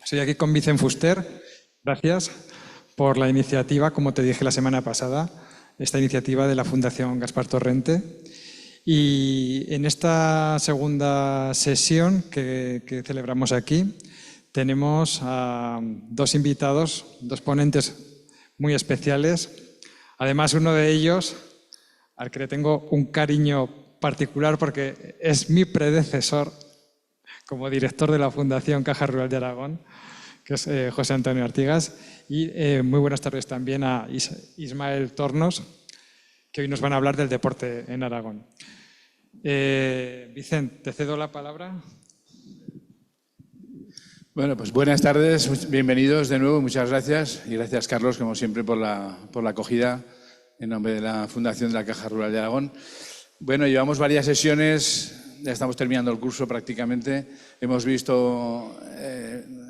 Estoy aquí con Vicent Fuster. Gracias por la iniciativa, como te dije la semana pasada, esta iniciativa de la Fundación Gaspar Torrente. Y en esta segunda sesión que celebramos aquí, tenemos a dos invitados, dos ponentes muy especiales. Además, uno de ellos, al que le tengo un cariño particular porque es mi predecesor como director de la Fundación Caja Rural de Aragón, que es José Antonio Artigas. Y muy buenas tardes también a Ismael Tornos, que hoy nos van a hablar del deporte en Aragón. Vicent, te cedo la palabra. Bueno, pues buenas tardes, bienvenidos de nuevo, muchas gracias. Y gracias, Carlos, como siempre, por la acogida en nombre de la Fundación de la Caja Rural de Aragón. Bueno, llevamos varias sesiones, ya estamos terminando el curso prácticamente. Hemos visto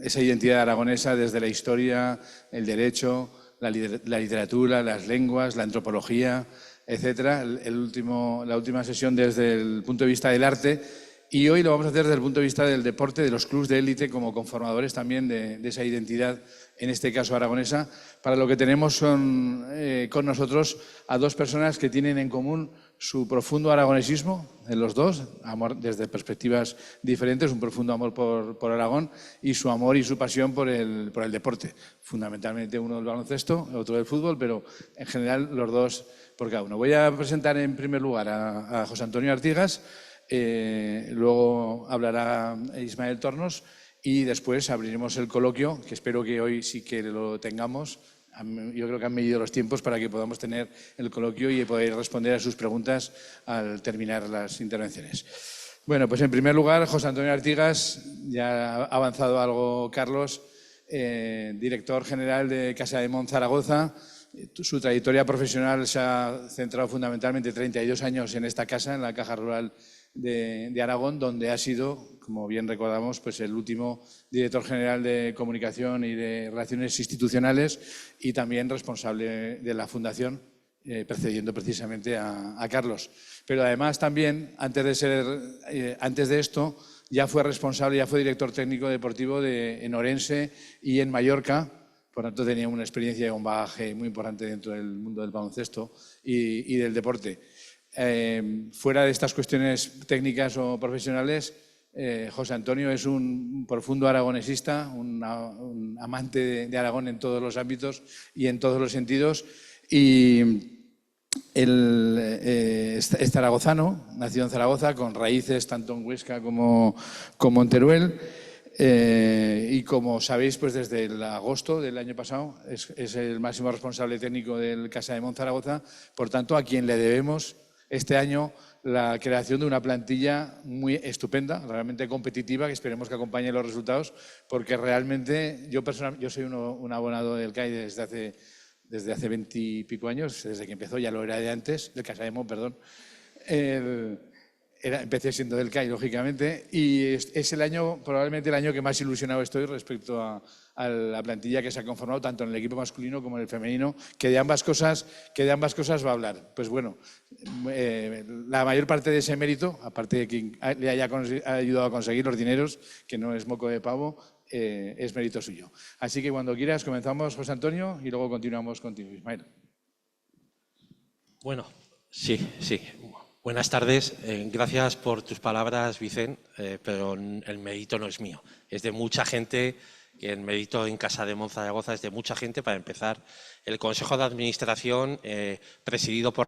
esa identidad aragonesa desde la historia, el derecho, la literatura, las lenguas, la antropología, etcétera. La última sesión desde el punto de vista del arte. Y hoy lo vamos a hacer desde el punto de vista del deporte, de los clubes de élite como conformadores también de esa identidad, en este caso aragonesa, para lo que tenemos con nosotros a dos personas que tienen en común su profundo aragonesismo, en los dos, amor desde perspectivas diferentes, un profundo amor por Aragón y su amor y su pasión por el deporte. Fundamentalmente uno del baloncesto, otro del fútbol, pero en general los dos por cada uno. Voy a presentar en primer lugar a José Antonio Artigas. Luego hablará Ismael Tornos y después abriremos el coloquio, que espero que hoy sí que lo tengamos. Yo creo que han medido los tiempos para que podamos tener el coloquio y poder responder a sus preguntas al terminar las intervenciones. Bueno, pues en primer lugar, José Antonio Artigas, ya ha avanzado algo Carlos, director general de Casa de Mont Zaragoza. Su trayectoria profesional se ha centrado fundamentalmente 32 años en esta casa, en la Caja Rural de Aragón, donde ha sido, como bien recordamos, pues el último director general de Comunicación y de Relaciones Institucionales y también responsable de la Fundación, precediendo precisamente a Carlos. Pero además también, antes de esto, ya fue responsable, ya fue director técnico deportivo en Orense y en Mallorca. Por tanto, tenía una experiencia y un bagaje muy importante dentro del mundo del baloncesto y del deporte. Fuera de estas cuestiones técnicas o profesionales, José Antonio es un profundo aragonesista, un amante de Aragón en todos los ámbitos y en todos los sentidos. Y él es zaragozano, nació en Zaragoza, con raíces tanto en Huesca como en Teruel. Y como sabéis, pues desde el agosto del año pasado es el máximo responsable técnico del Casa de Mont Zaragoza, por tanto, a quien le debemos este año la creación de una plantilla muy estupenda, realmente competitiva, que esperemos que acompañe los resultados, porque realmente yo soy un abonado del CAI desde hace 20 y pico años, desde que empezó, ya lo era de antes, del Casa de Mont, perdón. Empecé siendo del CAI, lógicamente, y es probablemente el año que más ilusionado estoy respecto a la plantilla que se ha conformado, tanto en el equipo masculino como en el femenino, que de ambas cosas va a hablar. Pues bueno, la mayor parte de ese mérito, aparte de quien le haya ayudado a conseguir los dineros, que no es moco de pavo, es mérito suyo. Así que cuando quieras comenzamos, José Antonio, y luego continuamos contigo, Ismael. Bueno, sí. Buenas tardes. Gracias por tus palabras, Vicent, pero el mérito no es mío. Es de mucha gente, y el mérito en Casa de Mont Zaragoza es de mucha gente. Para empezar, el Consejo de Administración, presidido por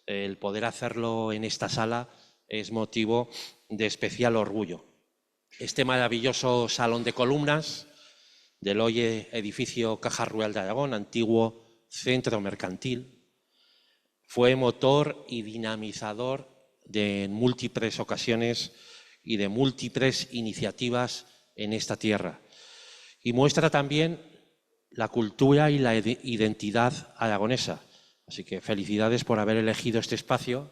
el poder hacerlo en esta sala es motivo de especial orgullo. Este maravilloso salón de columnas del hoy edificio Caja Rural de Aragón, antiguo centro mercantil, fue motor y dinamizador de múltiples ocasiones y de múltiples iniciativas en esta tierra. Y muestra también la cultura y la identidad aragonesa. Así que felicidades por haber elegido este espacio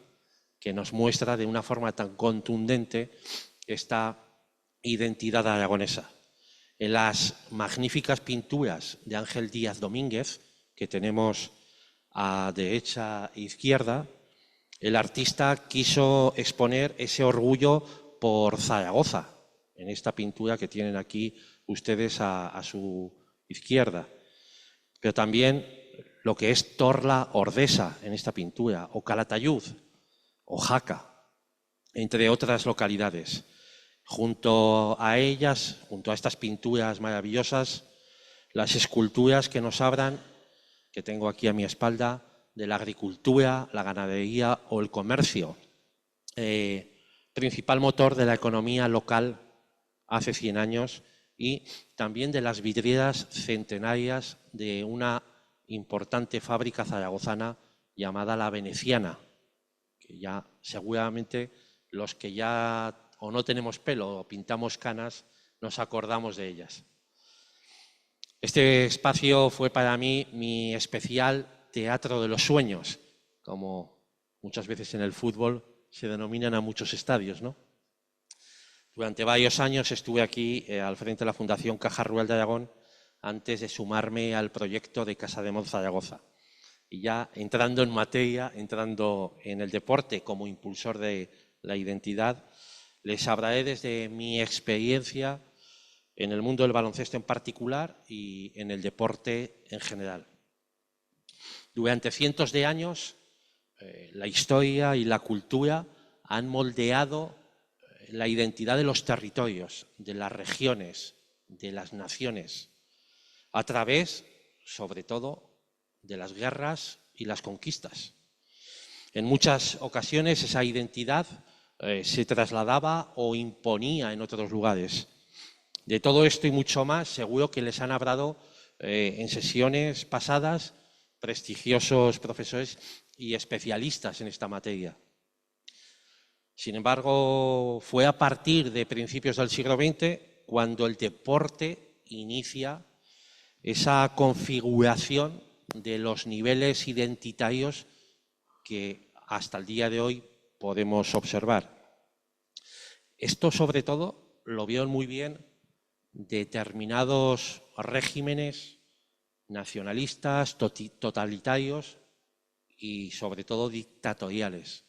que nos muestra de una forma tan contundente esta identidad aragonesa. En las magníficas pinturas de Ángel Díaz Domínguez, que tenemos a derecha e izquierda, el artista quiso exponer ese orgullo por Zaragoza, en esta pintura que tienen aquí ustedes a su izquierda. Pero también lo que es Torla Ordesa en esta pintura, o Calatayud, o Jaca, entre otras localidades. Junto a ellas, junto a estas pinturas maravillosas, las esculturas que nos hablan, que tengo aquí a mi espalda, de la agricultura, la ganadería o el comercio, principal motor de la economía local hace 100 años, y también de las vidrieras centenarias de una importante fábrica zaragozana llamada La Veneciana, que ya seguramente los que ya o no tenemos pelo o pintamos canas nos acordamos de ellas. Este espacio fue para mí mi especial teatro de los sueños, como muchas veces en el fútbol se denominan a muchos estadios, ¿no? Durante varios años estuve aquí al frente de la Fundación Caja Rural de Aragón antes de sumarme al proyecto de Casademont Zaragoza. Y ya entrando en materia, entrando en el deporte como impulsor de la identidad, les hablaré desde mi experiencia en el mundo del baloncesto en particular y en el deporte en general. Durante cientos de años, la historia y la cultura han moldeado la identidad de los territorios, de las regiones, de las naciones, a través, sobre todo, de las guerras y las conquistas. En muchas ocasiones esa identidad se trasladaba o imponía en otros lugares. De todo esto y mucho más, seguro que les han hablado en sesiones pasadas prestigiosos profesores y especialistas en esta materia. Sin embargo, fue a partir de principios del siglo XX cuando el deporte inicia esa configuración de los niveles identitarios que hasta el día de hoy podemos observar. Esto, sobre todo, lo vieron muy bien determinados regímenes nacionalistas, totalitarios y, sobre todo, dictatoriales.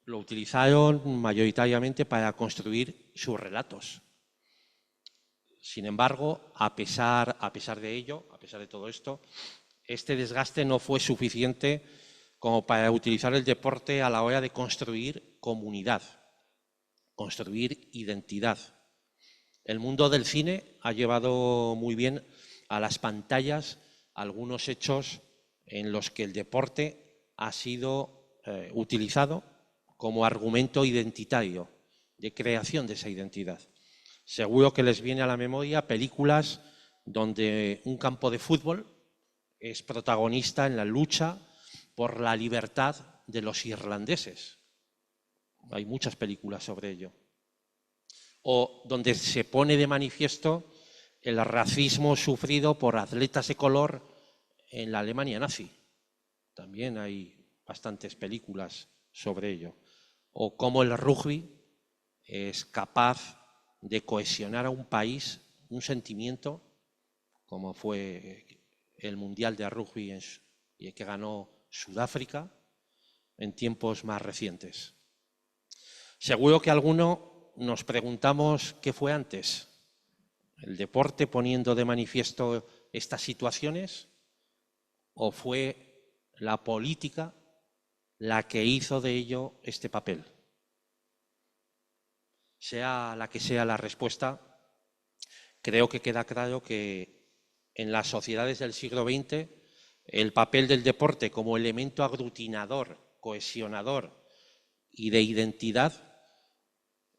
Lo utilizaron mayoritariamente para construir sus relatos. Sin embargo, a pesar de ello, a pesar de todo esto, este desgaste no fue suficiente como para utilizar el deporte a la hora de construir comunidad, construir identidad. El mundo del cine ha llevado muy bien a las pantallas algunos hechos en los que el deporte ha sido utilizado como argumento identitario de creación de esa identidad. Seguro que les viene a la memoria películas donde un campo de fútbol es protagonista en la lucha por la libertad de los irlandeses. Hay muchas películas sobre ello. O donde se pone de manifiesto el racismo sufrido por atletas de color en la Alemania nazi. También hay bastantes películas sobre ello. O cómo el rugby es capaz de cohesionar a un país, un sentimiento, como fue el Mundial de Rugby que ganó Sudáfrica en tiempos más recientes. Seguro que alguno nos preguntamos qué fue antes, el deporte poniendo de manifiesto estas situaciones o fue la política la que hizo de ello este papel. Sea la que sea la respuesta, creo que queda claro que en las sociedades del siglo XX el papel del deporte como elemento aglutinador, cohesionador y de identidad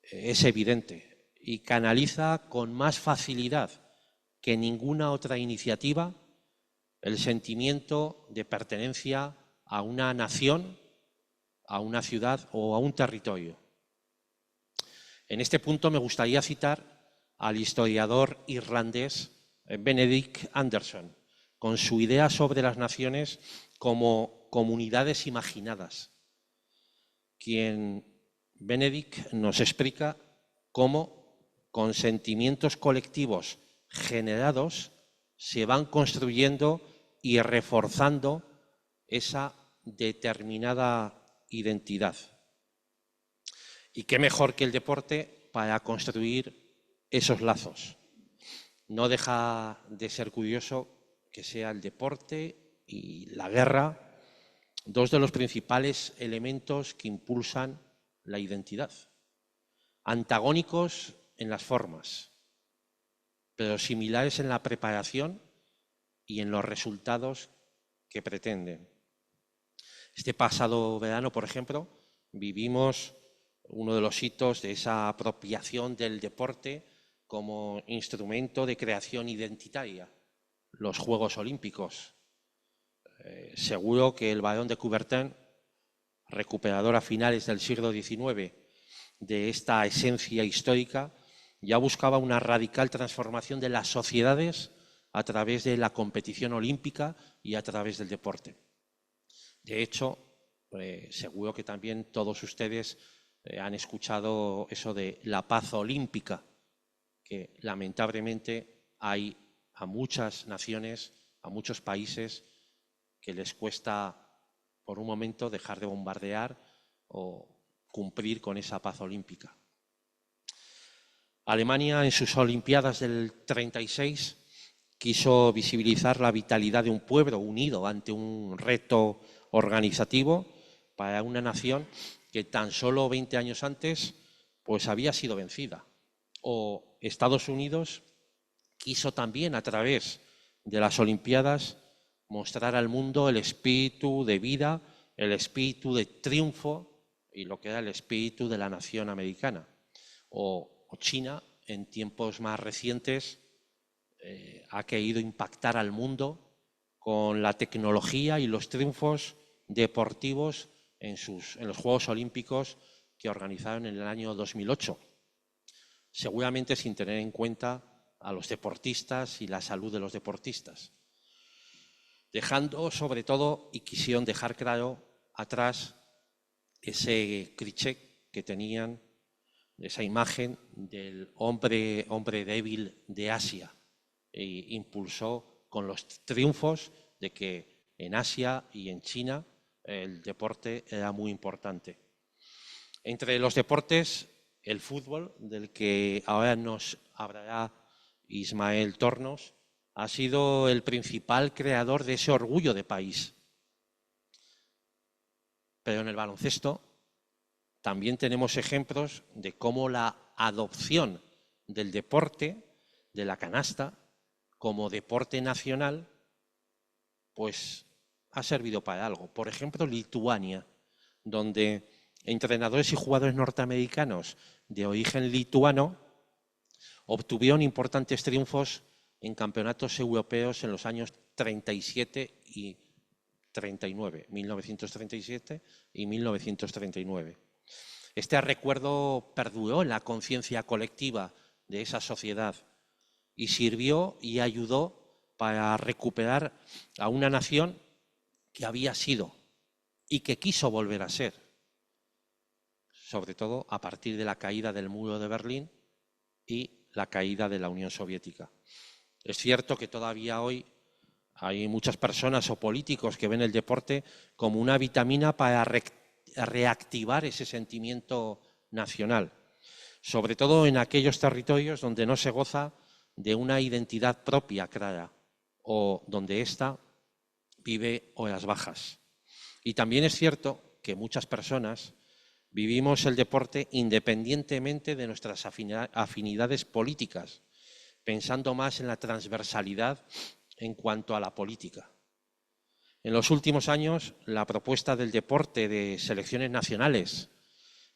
es evidente y canaliza con más facilidad que ninguna otra iniciativa el sentimiento de pertenencia a una nación, a una ciudad o a un territorio. En este punto me gustaría citar al historiador irlandés Benedict Anderson, con su idea sobre las naciones como comunidades imaginadas, quien Benedict nos explica cómo con sentimientos colectivos generados se van construyendo y reforzando esa determinada identidad. Y qué mejor que el deporte para construir esos lazos. No deja de ser curioso que sea el deporte y la guerra dos de los principales elementos que impulsan la identidad. Antagónicos en las formas, pero similares en la preparación y en los resultados que pretenden. Este pasado verano, por ejemplo, vivimos uno de los hitos de esa apropiación del deporte como instrumento de creación identitaria, los Juegos Olímpicos. Seguro que el barón de Coubertin, recuperador a finales del siglo XIX de esta esencia histórica, ya buscaba una radical transformación de las sociedades a través de la competición olímpica y a través del deporte. De hecho, seguro que también todos ustedes han escuchado eso de la paz olímpica, que lamentablemente hay a muchas naciones, a muchos países, que les cuesta por un momento dejar de bombardear o cumplir con esa paz olímpica. Alemania, en sus Olimpiadas del 36, quiso visibilizar la vitalidad de un pueblo unido ante un reto organizativo para una nación que tan solo 20 años antes pues había sido vencida. O Estados Unidos quiso también, a través de las Olimpiadas, mostrar al mundo el espíritu de vida, el espíritu de triunfo y lo que era el espíritu de la nación americana. O China, en tiempos más recientes, ha querido impactar al mundo con la tecnología y los triunfos deportivos en los Juegos Olímpicos que organizaron en el año 2008. Seguramente sin tener en cuenta a los deportistas y la salud de los deportistas. Dejando sobre todo, y quisieron dejar claro atrás, ese cliché que tenían, esa imagen del hombre débil de Asia, e impulsó con los triunfos de que en Asia y en China el deporte era muy importante. Entre los deportes, el fútbol, del que ahora nos hablará Ismael Tornos, ha sido el principal creador de ese orgullo de país. Pero en el baloncesto también tenemos ejemplos de cómo la adopción del deporte, de la canasta, como deporte nacional, pues ha servido para algo. Por ejemplo, Lituania, donde entrenadores y jugadores norteamericanos de origen lituano obtuvieron importantes triunfos en campeonatos europeos en los años 37 y 39, 1937 y 1939. Este recuerdo perduró en la conciencia colectiva de esa sociedad y sirvió y ayudó para recuperar a una nación que había sido y que quiso volver a ser, sobre todo a partir de la caída del muro de Berlín y la caída de la Unión Soviética. Es cierto que todavía hoy hay muchas personas o políticos que ven el deporte como una vitamina para reactivar ese sentimiento nacional, sobre todo en aquellos territorios donde no se goza de una identidad propia clara o donde ésta vive horas bajas. Y también es cierto que muchas personas vivimos el deporte independientemente de nuestras afinidades políticas, pensando más en la transversalidad en cuanto a la política. En los últimos años, la propuesta del deporte de selecciones nacionales,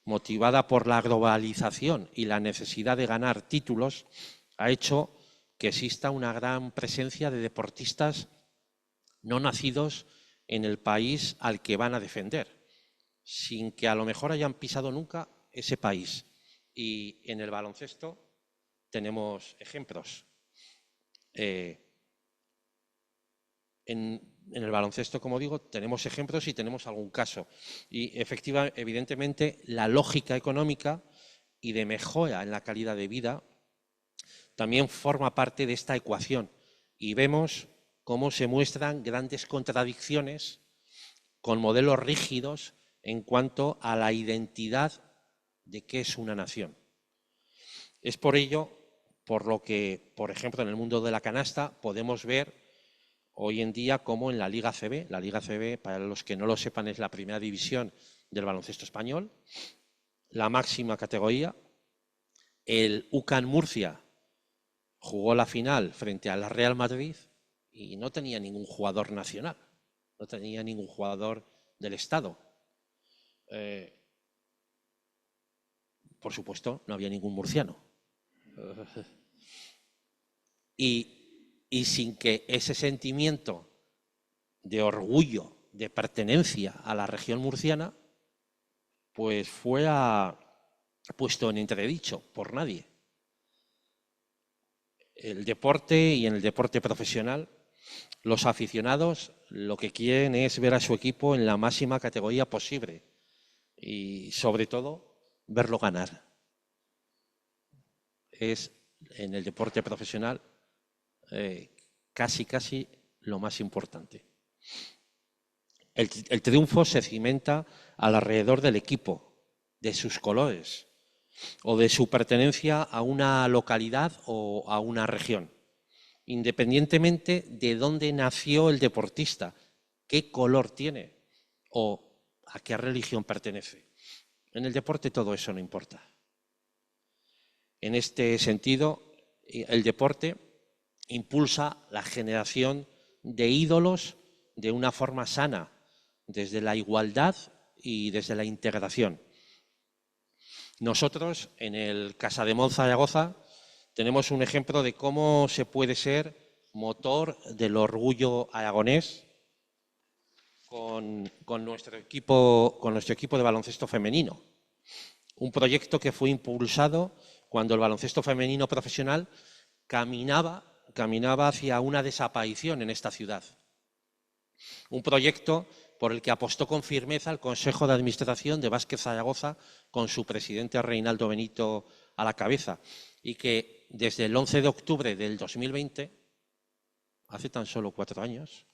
motivada por la globalización y la necesidad de ganar títulos, ha hecho que exista una gran presencia de deportistas no nacidos en el país al que van a defender, sin que a lo mejor hayan pisado nunca ese país. Y en el baloncesto tenemos ejemplos. En el baloncesto, como digo, tenemos ejemplos y tenemos algún caso. Y evidentemente, la lógica económica y de mejora en la calidad de vida también forma parte de esta ecuación. Y vemos cómo se muestran grandes contradicciones con modelos rígidos en cuanto a la identidad de qué es una nación. Es por ello por lo que, por ejemplo, en el mundo de la canasta podemos ver hoy en día como en la Liga ACB, para los que no lo sepan, es la primera división del baloncesto español, la máxima categoría. El UCAN Murcia jugó la final frente a la Real Madrid y no tenía ningún jugador nacional, no tenía ningún jugador del Estado. Por supuesto, no había ningún murciano. Y sin que ese sentimiento de orgullo, de pertenencia a la región murciana, pues fuera puesto en entredicho por nadie. El deporte y en el deporte profesional, los aficionados lo que quieren es ver a su equipo en la máxima categoría posible y, sobre todo, verlo ganar. Es en el deporte profesional casi lo más importante. El triunfo se cimenta alrededor del equipo, de sus colores o de su pertenencia a una localidad o a una región, independientemente de dónde nació el deportista, qué color tiene o a qué religión pertenece. En el deporte todo eso no importa. En este sentido, el deporte impulsa la generación de ídolos de una forma sana, desde la igualdad y desde la integración. Nosotros, en el Casademont Zaragoza, tenemos un ejemplo de cómo se puede ser motor del orgullo aragonés con nuestro equipo de baloncesto femenino. Un proyecto que fue impulsado cuando el baloncesto femenino profesional caminaba hacia una desaparición en esta ciudad. Un proyecto por el que apostó con firmeza el Consejo de Administración de Básquet Zaragoza, con su presidente Reinaldo Benito a la cabeza, y que desde el 11 de octubre del 2020, hace tan solo 4 años,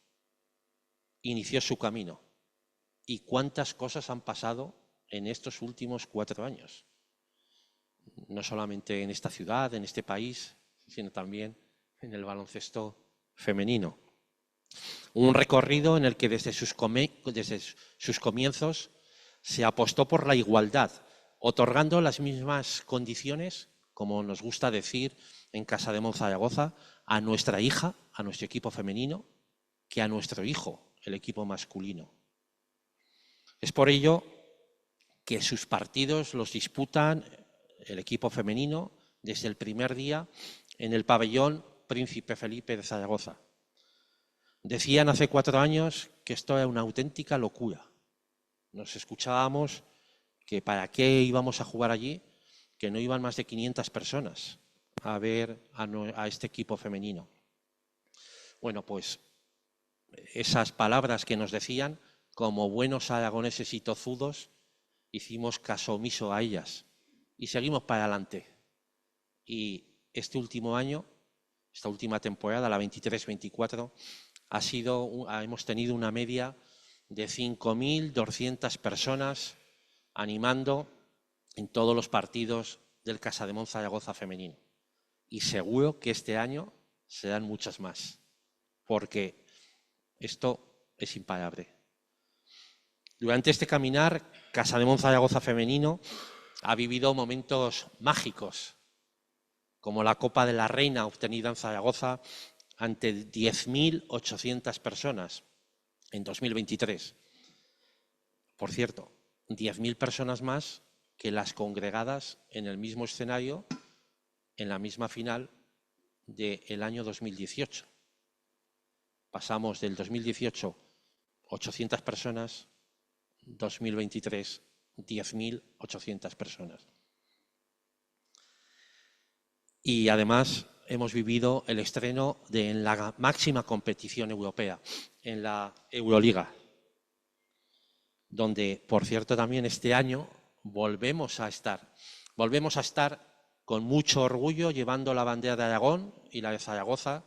inició su camino. ¿Y cuántas cosas han pasado en estos últimos 4 años? No solamente en esta ciudad, en este país, sino también en el baloncesto femenino. Un recorrido en el que desde sus comienzos se apostó por la igualdad, otorgando las mismas condiciones, como nos gusta decir en Casademont Zaragoza, a nuestra hija, a nuestro equipo femenino, que a nuestro hijo, el equipo masculino. Es por ello que sus partidos los disputan el equipo femenino desde el primer día en el pabellón Príncipe Felipe de Zaragoza. Decían hace 4 años que esto era una auténtica locura. Nos escuchábamos que para qué íbamos a jugar allí, que no iban más de 500 personas a ver a este equipo femenino. Bueno, pues esas palabras que nos decían, como buenos aragoneses y tozudos, hicimos caso omiso a ellas y seguimos para adelante. Y este último año, esta última temporada, la 23-24, hemos tenido una media de 5.200 personas animando en todos los partidos del Casademont Zaragoza femenino. Y seguro que este año serán muchas más, porque esto es imparable. Durante este caminar, Casademont Zaragoza femenino ha vivido momentos mágicos, como la Copa de la Reina obtenida en Zaragoza ante 10.800 personas, en 2023. Por cierto, 10.000 personas más que las congregadas en el mismo escenario en la misma final del año 2018. Pasamos del 2018, 800 personas, 2023, 10.800 personas. Y además hemos vivido el estreno en la máxima competición europea, en la Euroliga, donde, por cierto, también este año volvemos a estar con mucho orgullo llevando la bandera de Aragón y la de Zaragoza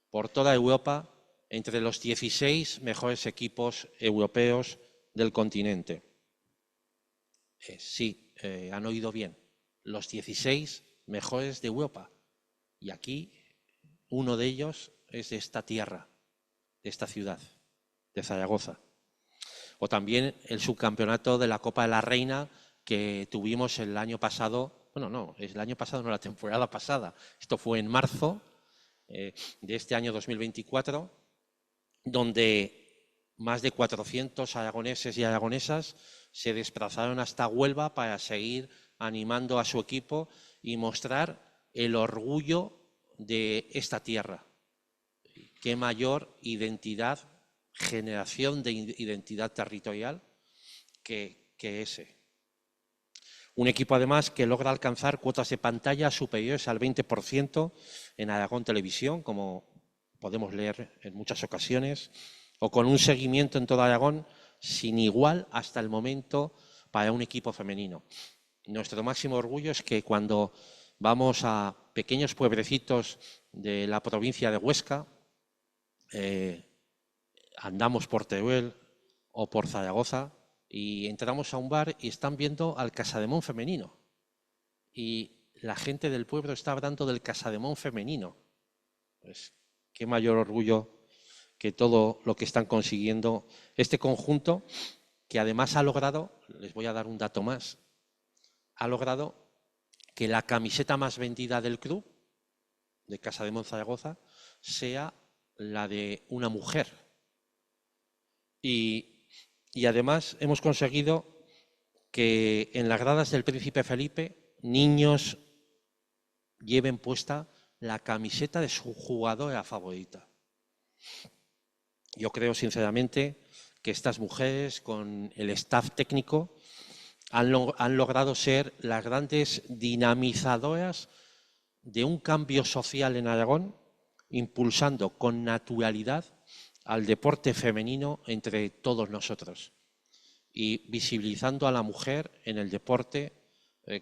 por toda Europa entre los 16 mejores equipos europeos del continente. Sí, han oído bien, los 16 mejores de Europa. Y aquí uno de ellos es de esta tierra, de esta ciudad, de Zaragoza. O también el subcampeonato de la Copa de la Reina que tuvimos el año pasado, bueno, no, el año pasado no, la temporada pasada. Esto fue en marzo de este año 2024, donde más de 400 aragoneses y aragonesas se desplazaron hasta Huelva para seguir animando a su equipo y mostrar el orgullo de esta tierra. Qué mayor identidad, generación de identidad territorial que ese. Un equipo además que logra alcanzar cuotas de pantalla superiores al 20% en Aragón Televisión, como podemos leer en muchas ocasiones, o con un seguimiento en todo Aragón sin igual hasta el momento para un equipo femenino. Nuestro máximo orgullo es que cuando vamos a pequeños pueblecitos de la provincia de Huesca, andamos por Teruel o por Zaragoza y entramos a un bar y están viendo al Casademón femenino. Y la gente del pueblo está hablando del Casademón femenino. Pues qué mayor orgullo que todo lo que están consiguiendo este conjunto, que además ha logrado, les voy a dar un dato más, ha logrado que la camiseta más vendida del club, de Casademón Zaragoza, sea la de una mujer. Y además hemos conseguido que en las gradas del Príncipe Felipe niños lleven puesta la camiseta de su jugadora favorita. Yo creo sinceramente que estas mujeres con el staff técnico han logrado ser las grandes dinamizadoras de un cambio social en Aragón, impulsando con naturalidad al deporte femenino entre todos nosotros y visibilizando a la mujer en el deporte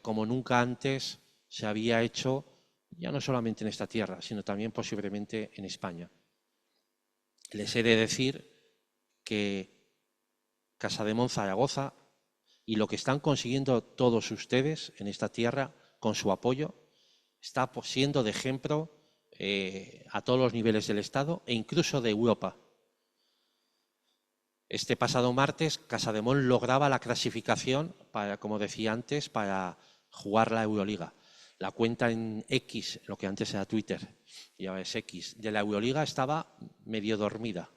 como nunca antes se había hecho, ya no solamente en esta tierra, sino también posiblemente en España. Les he de decir que Casademón Zaragoza y lo que están consiguiendo todos ustedes en esta tierra con su apoyo está siendo de ejemplo a todos los niveles del Estado e incluso de Europa. Este pasado martes, Casademón lograba la clasificación, para, como decía antes, para jugar la Euroliga. La cuenta en X, lo que antes era Twitter, y ahora es X, de la Euroliga estaba medio dormida.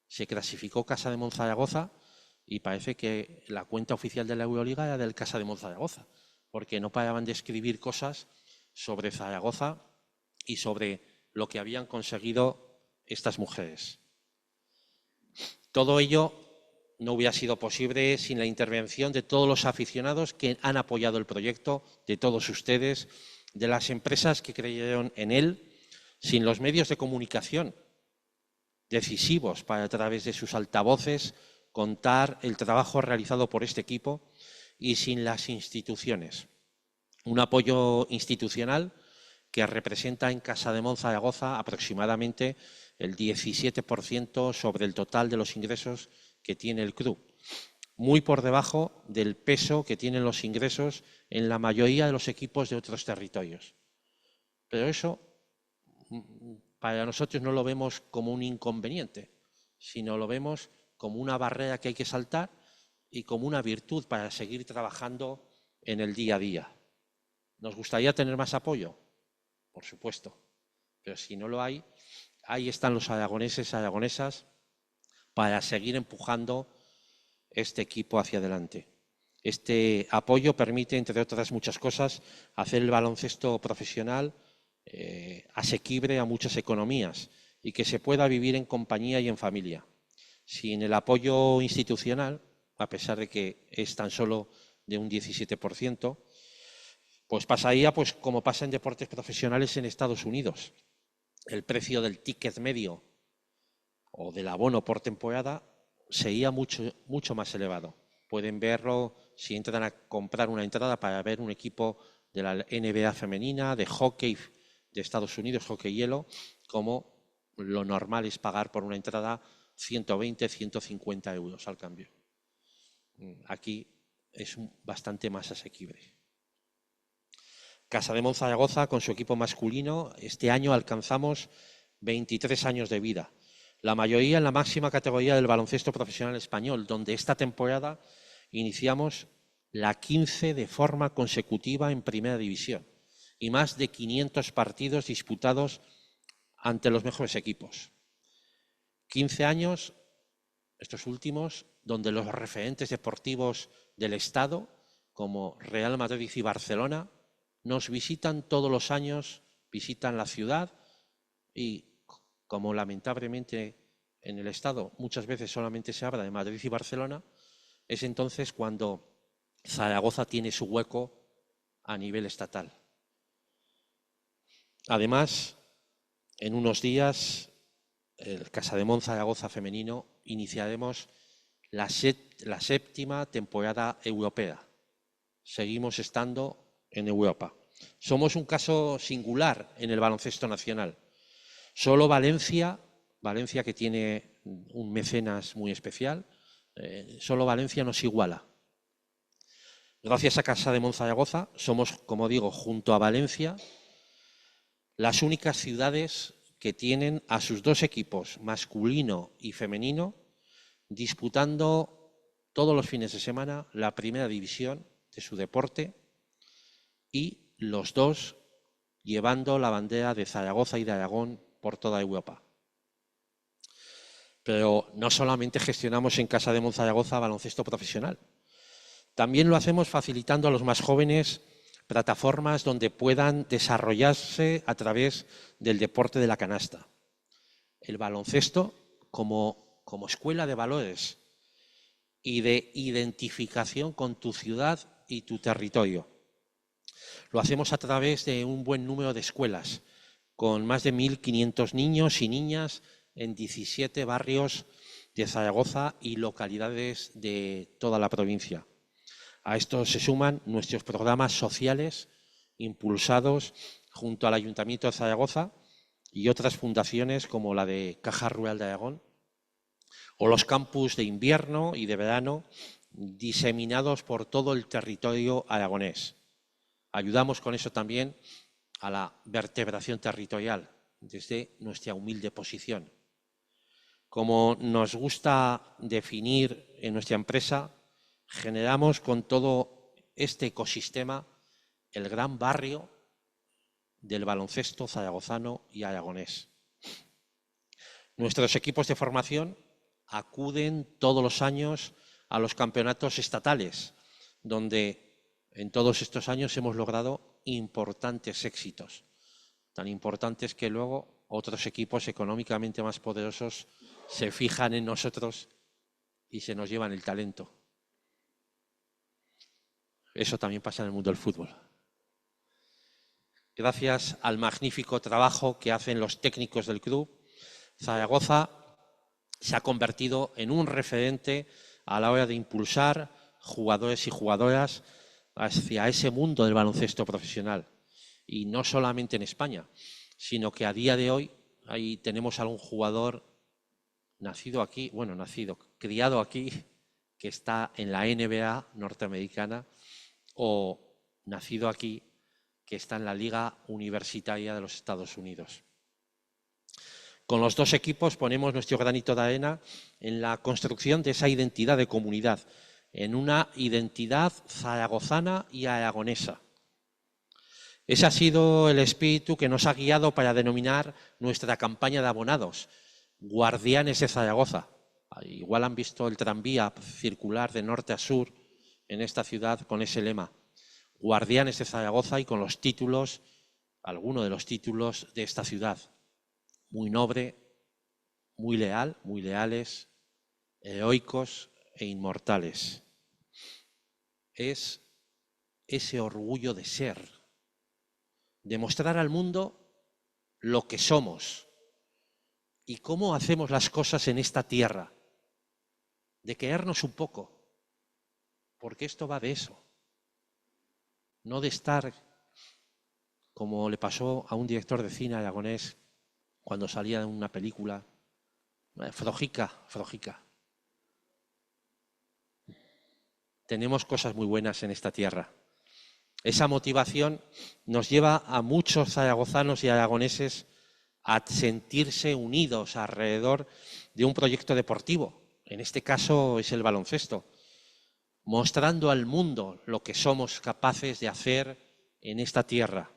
Se clasificó Casademón Zaragoza y parece que la cuenta oficial de la Euroliga era del Casademón Zaragoza, porque no paraban de escribir cosas sobre Zaragoza y sobre lo que habían conseguido estas mujeres. Todo ello no hubiera sido posible sin la intervención de todos los aficionados que han apoyado el proyecto, de todos ustedes, de las empresas que creyeron en él, sin los medios de comunicación decisivos para, a través de sus altavoces, contar el trabajo realizado por este equipo y sin las instituciones. Un apoyo institucional que representa en Casademón Zaragoza aproximadamente el 17% sobre el total de los ingresos que tiene el club, muy por debajo del peso que tienen los ingresos en la mayoría de los equipos de otros territorios. Pero eso para nosotros no lo vemos como un inconveniente, sino lo vemos como una barrera que hay que saltar y como una virtud para seguir trabajando en el día a día. ¿Nos gustaría tener más apoyo? Por supuesto, pero si no lo hay, ahí están los aragoneses, aragonesas, para seguir empujando este equipo hacia adelante. Este apoyo permite, entre otras muchas cosas, hacer el baloncesto profesional asequible a muchas economías y que se pueda vivir en compañía y en familia. Sin el apoyo institucional, a pesar de que es tan solo de un 17%, pues pasaría pues, como pasa en deportes profesionales en Estados Unidos. El precio del ticket medio o del abono por temporada sería mucho más elevado. Pueden verlo si entran a comprar una entrada para ver un equipo de la NBA femenina, de hockey de Estados Unidos, hockey hielo, como lo normal es pagar por una entrada 120, 150 euros al cambio. Aquí es bastante más asequible. Casademont Zaragoza, con su equipo masculino, este año alcanzamos 23 años de vida. La mayoría en la máxima categoría del baloncesto profesional español, donde esta temporada iniciamos la 15 de forma consecutiva en Primera División y más de 500 partidos disputados ante los mejores equipos. 15 años, estos últimos, donde los referentes deportivos del Estado, como Real Madrid y Barcelona, nos visitan todos los años, visitan la ciudad y, como lamentablemente en el Estado muchas veces solamente se habla de Madrid y Barcelona, es entonces cuando Zaragoza tiene su hueco a nivel estatal. Además, en unos días, el Casademont Zaragoza femenino iniciaremos la séptima temporada europea. Seguimos estando en Europa. Somos un caso singular en el baloncesto nacional. Solo Valencia que tiene un mecenas muy especial, solo Valencia nos iguala. Gracias a Casademont Zaragoza somos, como digo, junto a Valencia, las únicas ciudades que tienen a sus dos equipos, masculino y femenino, disputando todos los fines de semana la primera división de su deporte y los dos llevando la bandera de Zaragoza y de Aragón por toda Europa. Pero no solamente gestionamos en Casademont Zaragoza baloncesto profesional, también lo hacemos facilitando a los más jóvenes plataformas donde puedan desarrollarse a través del deporte de la canasta. El baloncesto como escuela de valores y de identificación con tu ciudad y tu territorio. Lo hacemos a través de un buen número de escuelas, con más de 1.500 niños y niñas en 17 barrios de Zaragoza y localidades de toda la provincia. A esto se suman nuestros programas sociales impulsados junto al Ayuntamiento de Zaragoza y otras fundaciones como la de Caja Rural de Aragón o los campus de invierno y de verano diseminados por todo el territorio aragonés. Ayudamos con eso también a la vertebración territorial desde nuestra humilde posición. Como nos gusta definir en nuestra empresa, generamos con todo este ecosistema el gran barrio del baloncesto zaragozano y aragonés. Nuestros equipos de formación acuden todos los años a los campeonatos estatales, donde en todos estos años hemos logrado importantes éxitos, tan importantes que luego otros equipos económicamente más poderosos se fijan en nosotros y se nos llevan el talento. Eso también pasa en el mundo del fútbol. Gracias al magnífico trabajo que hacen los técnicos del club, Zaragoza se ha convertido en un referente a la hora de impulsar jugadores y jugadoras hacia ese mundo del baloncesto profesional. Y no solamente en España, sino que a día de hoy ahí tenemos algún jugador criado aquí, que está en la NBA norteamericana, o nacido aquí, que está en la Liga Universitaria de los Estados Unidos. Con los dos equipos ponemos nuestro granito de arena en la construcción de esa identidad de comunidad, en una identidad zaragozana y aragonesa. Ese ha sido el espíritu que nos ha guiado para denominar nuestra campaña de abonados, Guardianes de Zaragoza, Igual han visto el tranvía circular de norte a sur en esta ciudad con ese lema, Guardianes de Zaragoza, y con los títulos, algunos de los títulos de esta ciudad. Muy noble, muy leal, muy leales, heroicos e inmortales. Es ese orgullo de ser, de mostrar al mundo lo que somos y cómo hacemos las cosas en esta tierra, de querernos un poco, porque esto va de eso, no de estar como le pasó a un director de cine aragonés cuando salía de una película, flojica. Tenemos cosas muy buenas en esta tierra. Esa motivación nos lleva a muchos zaragozanos y aragoneses a sentirse unidos alrededor de un proyecto deportivo. En este caso es el baloncesto, mostrando al mundo lo que somos capaces de hacer en esta tierra,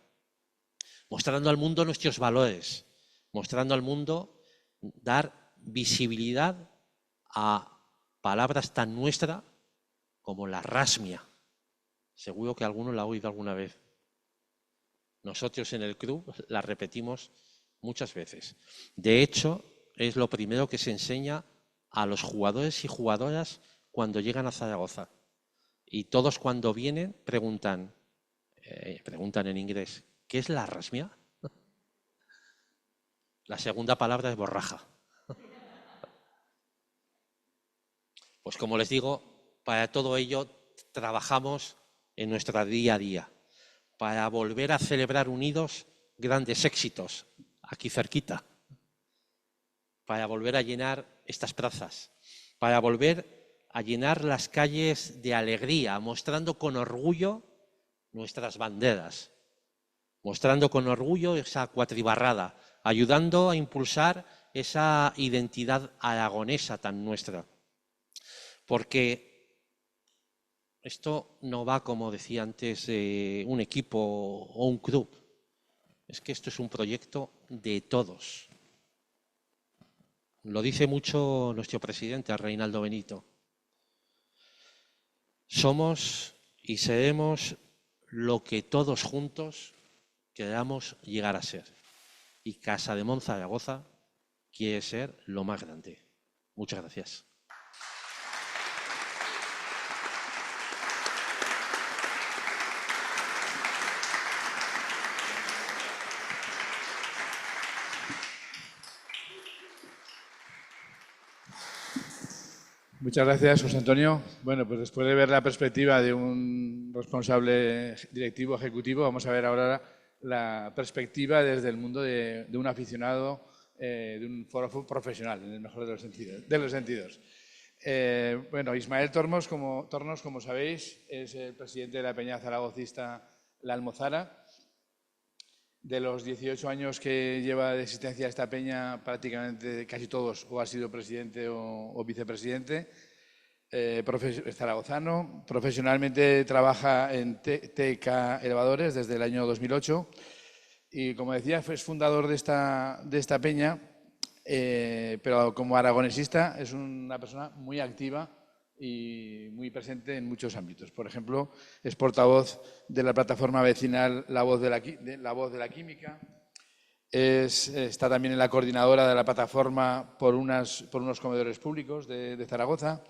mostrando al mundo nuestros valores, mostrando al mundo dar visibilidad a palabras tan nuestras como la rasmia. Seguro que alguno la ha oído alguna vez. Nosotros en el club la repetimos muchas veces. De hecho, es lo primero que se enseña a los jugadores y jugadoras cuando llegan a Zaragoza. Y todos cuando vienen preguntan en inglés, ¿qué es la rasmia? La segunda palabra es borraja. Pues como les digo, para todo ello trabajamos en nuestro día a día, para volver a celebrar unidos grandes éxitos, aquí cerquita, para volver a llenar estas plazas, para volver a llenar las calles de alegría, mostrando con orgullo nuestras banderas, mostrando con orgullo esa cuatribarrada, ayudando a impulsar esa identidad aragonesa tan nuestra. Porque esto no va, como decía antes, un equipo o un club. Es que esto es un proyecto de todos. Lo dice mucho nuestro presidente, Reinaldo Benito. Somos y seremos lo que todos juntos queramos llegar a ser. Y Casademont Zaragoza quiere ser lo más grande. Muchas gracias. Muchas gracias, José Antonio. Bueno, pues después de ver la perspectiva de un responsable directivo ejecutivo, vamos a ver ahora la perspectiva desde el mundo de un aficionado, de un foro profesional, en el mejor de los sentidos. Bueno, Ismael Tornos, como sabéis, es el presidente de la Peña Zaragocista La Almozara. De los 18 años que lleva de existencia esta peña, prácticamente casi todos o ha sido presidente o vicepresidente, zaragozano. Profesionalmente trabaja en TK Elevadores desde el año 2008 y, como decía, es fundador de esta peña, pero como aragonesista es una persona muy activa y muy presente en muchos ámbitos. Por ejemplo, es portavoz de la plataforma vecinal La Voz de la Química, está también en la coordinadora de la plataforma por unos comedores públicos de Zaragoza,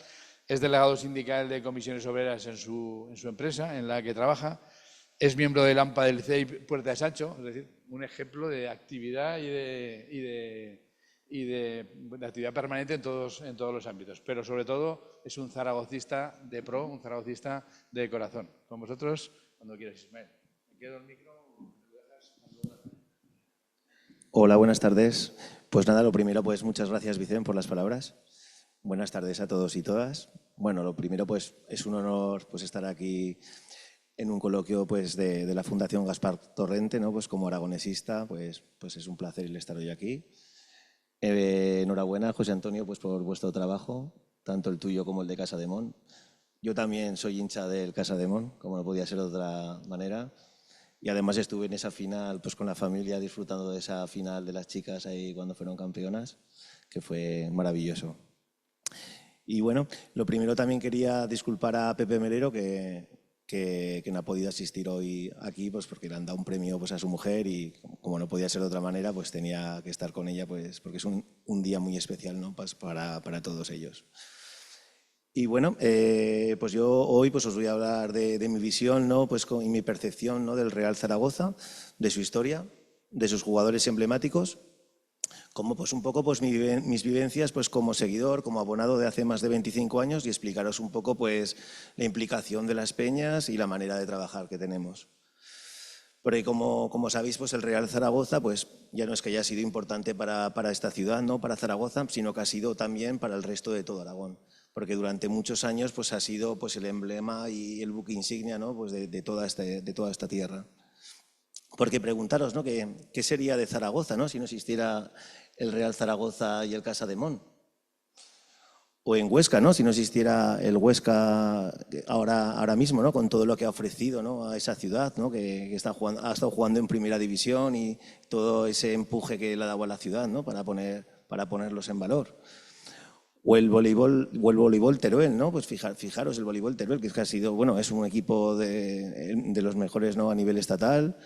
es delegado sindical de comisiones obreras en su empresa en la que trabaja, es miembro del AMPA del CEIP Puerta de Sancho, es decir, un ejemplo de actividad y de actividad permanente en todos los ámbitos, pero sobre todo es un zaragocista de pro, un zaragocista de corazón. Con vosotros, cuando quieras, Ismael. ¿Me quedo el micro? Hola, buenas tardes. Pues nada, lo primero, pues muchas gracias, Vicente, por las palabras. Buenas tardes a todos y todas. Bueno, lo primero, pues es un honor pues estar aquí en un coloquio pues de la Fundación Gaspar Torrente, ¿no? Pues como aragonesista, pues es un placer el estar hoy aquí. Enhorabuena, José Antonio, pues por vuestro trabajo, tanto el tuyo como el de Casademont. Yo también soy hincha del Casademont, como no podía ser de otra manera. Y además estuve en esa final pues con la familia, disfrutando de esa final de las chicas ahí cuando fueron campeonas, que fue maravilloso. Y bueno, lo primero también quería disculpar a Pepe Melero que no ha podido asistir hoy aquí, pues porque le han dado un premio pues, a su mujer y como no podía ser de otra manera, pues tenía que estar con ella, pues porque es un día muy especial, ¿no? Pues para todos ellos. Y bueno, pues yo hoy pues os voy a hablar de mi visión, ¿no? Pues y mi percepción, ¿no? Del Real Zaragoza, de su historia, de sus jugadores emblemáticos, como pues un poco pues mis vivencias pues como seguidor, como abonado de hace más de 25 años y explicaros un poco pues la implicación de las peñas y la manera de trabajar que tenemos. Porque como sabéis, pues el Real Zaragoza pues ya no es que haya sido importante para esta ciudad, ¿no? Para Zaragoza, sino que ha sido también para el resto de todo Aragón. Porque durante muchos años pues ha sido pues el emblema y el buque insignia, ¿no? Pues de toda esta tierra. Porque preguntaros, ¿no? ¿Qué sería de Zaragoza, ¿no? Si no existiera el Real Zaragoza y el Casa de Mon? O en Huesca, ¿no? Si no existiera el Huesca ahora mismo, ¿no? Con todo lo que ha ofrecido, ¿no? A esa ciudad, ¿no? Que ha estado jugando en primera división y todo ese empuje que le ha dado a la ciudad, ¿no? Para ponerlos en valor. O el voleibol Teruel, ¿no? Pues fijaros el voleibol Teruel, que ha sido, bueno, es un equipo de los mejores, ¿no? A nivel estatal,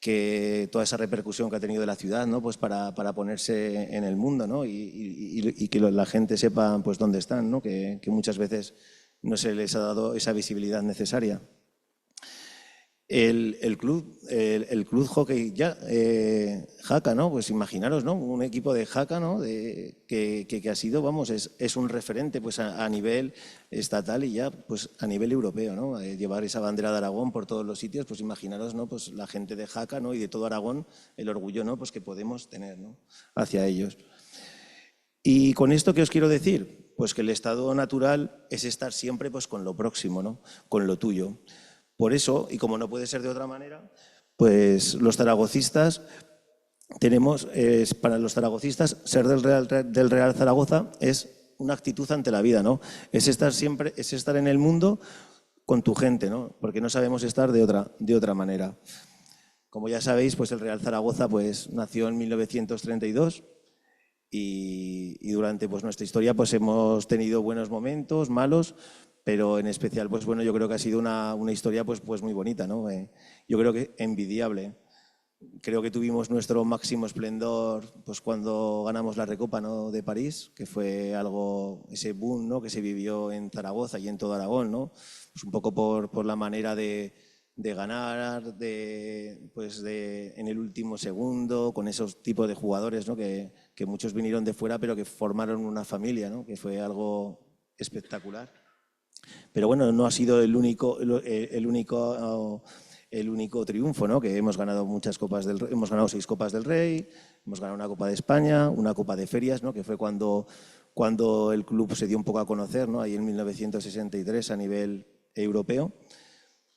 que toda esa repercusión que ha tenido la ciudad, ¿no? Pues para ponerse en el mundo, ¿no? Y que la gente sepa pues dónde están, ¿no? Que muchas veces no se les ha dado esa visibilidad necesaria. El club hockey Jaca, ¿no? Pues imaginaros, ¿no? Un equipo de Jaca, ¿no? Que ha sido, vamos, es un referente pues a nivel estatal y ya pues a nivel europeo, ¿no? Llevar esa bandera de Aragón por todos los sitios, pues imaginaros, ¿no? Pues la gente de Jaca, ¿no? Y de todo Aragón, el orgullo, ¿no? Pues que podemos tener, ¿no? Hacia ellos. ¿Y con esto qué os quiero decir? Pues que el estado natural es estar siempre pues con lo próximo, ¿no? Con lo tuyo. Por eso, y como no puede ser de otra manera, pues los zaragocistas tenemos, para los zaragocistas, ser del Real Zaragoza es una actitud ante la vida, ¿no? Es estar en el mundo con tu gente, ¿no? Porque no sabemos estar de otra manera. Como ya sabéis, pues el Real Zaragoza pues, nació en 1932 y durante pues, nuestra historia pues, hemos tenido buenos momentos, malos, pero en especial, pues bueno, yo creo que ha sido una historia pues muy bonita, ¿no? Yo creo que envidiable. Creo que tuvimos nuestro máximo esplendor pues cuando ganamos la Recopa, ¿no? De París, que fue algo, ese boom, ¿no? Que se vivió en Zaragoza y en todo Aragón, ¿no? Pues un poco por la manera de ganar, en el último segundo, con esos tipos de jugadores, ¿no? Que muchos vinieron de fuera, pero que formaron una familia, ¿no? Que fue algo espectacular. Pero bueno, no ha sido el único triunfo, ¿no? Que hemos ganado hemos ganado 6 Copas del Rey, hemos ganado una Copa de España, una Copa de Ferias, ¿no? Que fue cuando el club se dio un poco a conocer, ¿no? Ahí en 1963 a nivel europeo.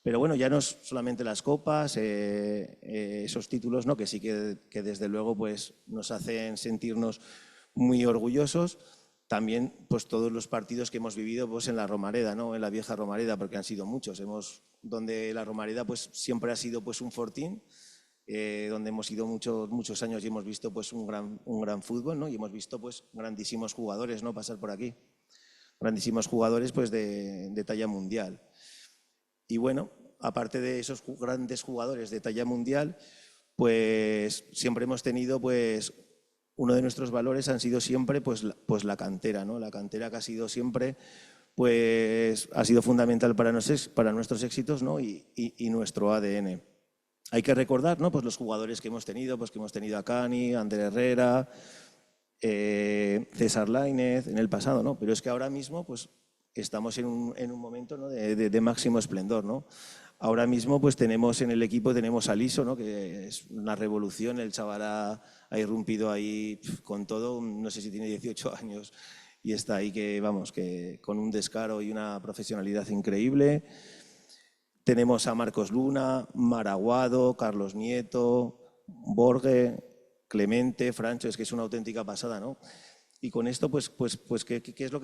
Pero bueno, ya no es solamente las copas, esos títulos, ¿no? Que sí que desde luego pues, nos hacen sentirnos muy orgullosos. También pues todos los partidos que hemos vivido pues en la Romareda, ¿no? En la vieja Romareda, porque han sido muchos. Donde la Romareda pues siempre ha sido pues un fortín, donde hemos ido muchos años y hemos visto pues un gran fútbol, ¿no? Y hemos visto pues grandísimos jugadores, ¿no? Pasar por aquí. Grandísimos jugadores pues de talla mundial. Y bueno, aparte de esos grandes jugadores de talla mundial, pues siempre hemos tenido pues uno de nuestros valores han sido siempre pues la cantera, ¿no? La cantera que ha sido siempre pues ha sido fundamental para nuestros éxitos, ¿no? y nuestro ADN. Hay que recordar, ¿no? Pues los jugadores que hemos tenido, pues que hemos tenido a Cani, Ander Herrera, César Lainez en el pasado, ¿no? Pero es que ahora mismo pues estamos en un momento, ¿no? de máximo esplendor, ¿no? Ahora mismo pues tenemos en el equipo a Liso, ¿no? Que es una revolución, el chaval ha irrumpido ahí con todo, no sé si tiene 18 años y está ahí que con un descaro y una profesionalidad increíble. Tenemos a Marcos Luna, Maraguado, Carlos Nieto, Borge, Clemente, Francho, es que es una auténtica pasada, ¿no? Y con esto, pues ¿qué es lo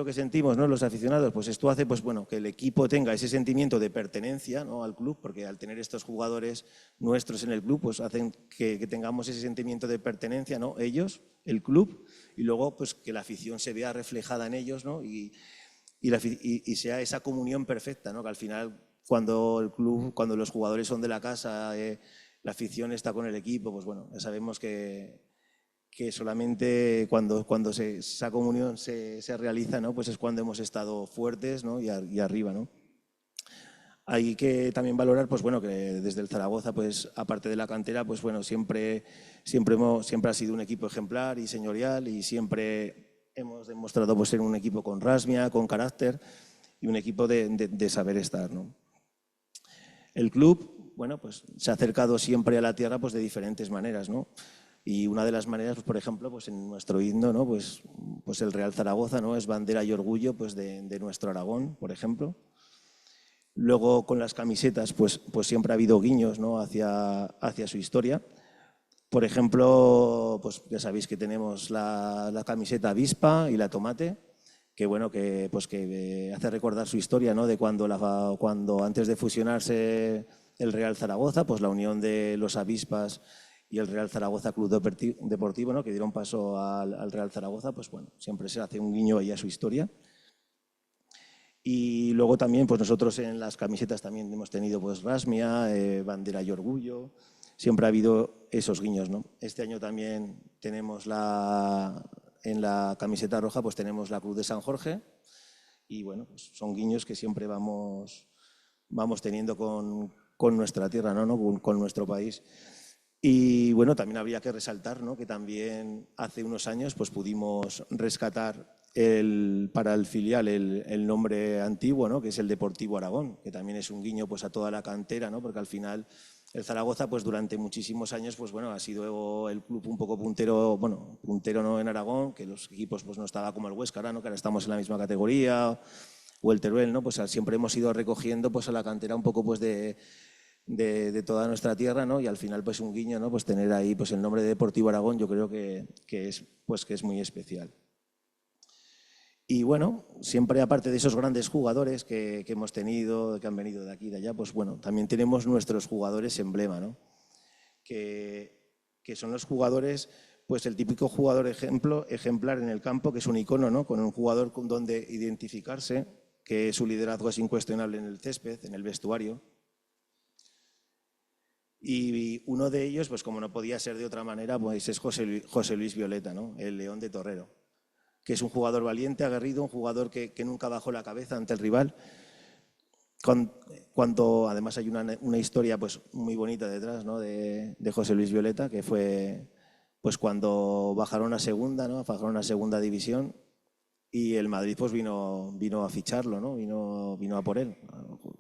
que sentimos, ¿no? Los aficionados? Pues esto hace pues, bueno, que el equipo tenga ese sentimiento de pertenencia, ¿no? Al club, porque al tener estos jugadores nuestros en el club, pues hacen que tengamos ese sentimiento de pertenencia, ¿no? Ellos, el club, y luego pues que la afición se vea reflejada en ellos, ¿no? Y sea esa comunión perfecta, ¿no? Que al final, cuando los jugadores son de la casa, la afición está con el equipo, pues bueno, ya sabemos que solamente cuando esa comunión se realiza, ¿no? Pues es cuando hemos estado fuertes, ¿no? y arriba, ¿no? Hay que también valorar, pues bueno, que desde el Zaragoza, pues aparte de la cantera, pues bueno, siempre ha sido un equipo ejemplar y señorial, y siempre hemos demostrado pues ser un equipo con rasmia, con carácter, y un equipo de saber estar, ¿no? El club, bueno, pues se ha acercado siempre a la tierra pues de diferentes maneras, ¿no? Y una de las maneras, pues, por ejemplo, pues en nuestro himno, ¿no? Pues el Real Zaragoza, ¿no? Es bandera y orgullo pues de nuestro Aragón, por ejemplo. Luego, con las camisetas, pues siempre ha habido guiños, ¿no? hacia su historia. Por ejemplo, pues ya sabéis que tenemos la camiseta avispa y la tomate, que bueno, que hace recordar su historia, ¿no? De cuando antes de fusionarse el Real Zaragoza, pues la unión de los avispas y el Real Zaragoza Club Deportivo, ¿no? Que dieron paso al Real Zaragoza, pues bueno, siempre se hace un guiño ahí a su historia. Y luego también, pues nosotros en las camisetas también hemos tenido pues rasmia, bandera y orgullo, siempre ha habido esos guiños, ¿no? Este año también tenemos en la camiseta roja pues tenemos la Cruz de San Jorge, y bueno, pues son guiños que siempre vamos teniendo con nuestra tierra, ¿no? Con nuestro país. Y bueno, también habría que resaltar, ¿no? Que también hace unos años pues pudimos rescatar para el filial el nombre antiguo, ¿no? Que es el Deportivo Aragón, que también es un guiño pues a toda la cantera, ¿no? Porque al final el Zaragoza pues durante muchísimos años pues bueno, ha sido el club un poco puntero, bueno, puntero no en Aragón, que los equipos pues no estaba como el Huesca ahora, ¿no? Que ahora estamos en la misma categoría, o el Teruel, ¿no? Pues siempre hemos ido recogiendo pues a la cantera un poco pues de toda nuestra tierra, ¿no? Y al final pues un guiño, ¿no? Pues tener ahí pues el nombre de Deportivo Aragón, yo creo que es muy especial. Y bueno, siempre aparte de esos grandes jugadores que hemos tenido, que han venido de aquí y de allá, pues bueno, también tenemos nuestros jugadores emblema, ¿no? Que son los jugadores, pues el típico jugador ejemplar en el campo, que es un icono, ¿no? Con un jugador con donde identificarse, que su liderazgo es incuestionable en el césped, en el vestuario. Y uno de ellos, pues como no podía ser de otra manera, pues es José Luis Violeta, ¿no? El León de Torrero, que es un jugador valiente, aguerrido, un jugador que nunca bajó la cabeza ante el rival. Cuando además hay una historia pues muy bonita detrás, ¿no? de José Luis Violeta, que fue pues cuando bajaron a segunda, ¿no? Bajaron a segunda división, y el Madrid pues vino a ficharlo, ¿no? Vino a por él.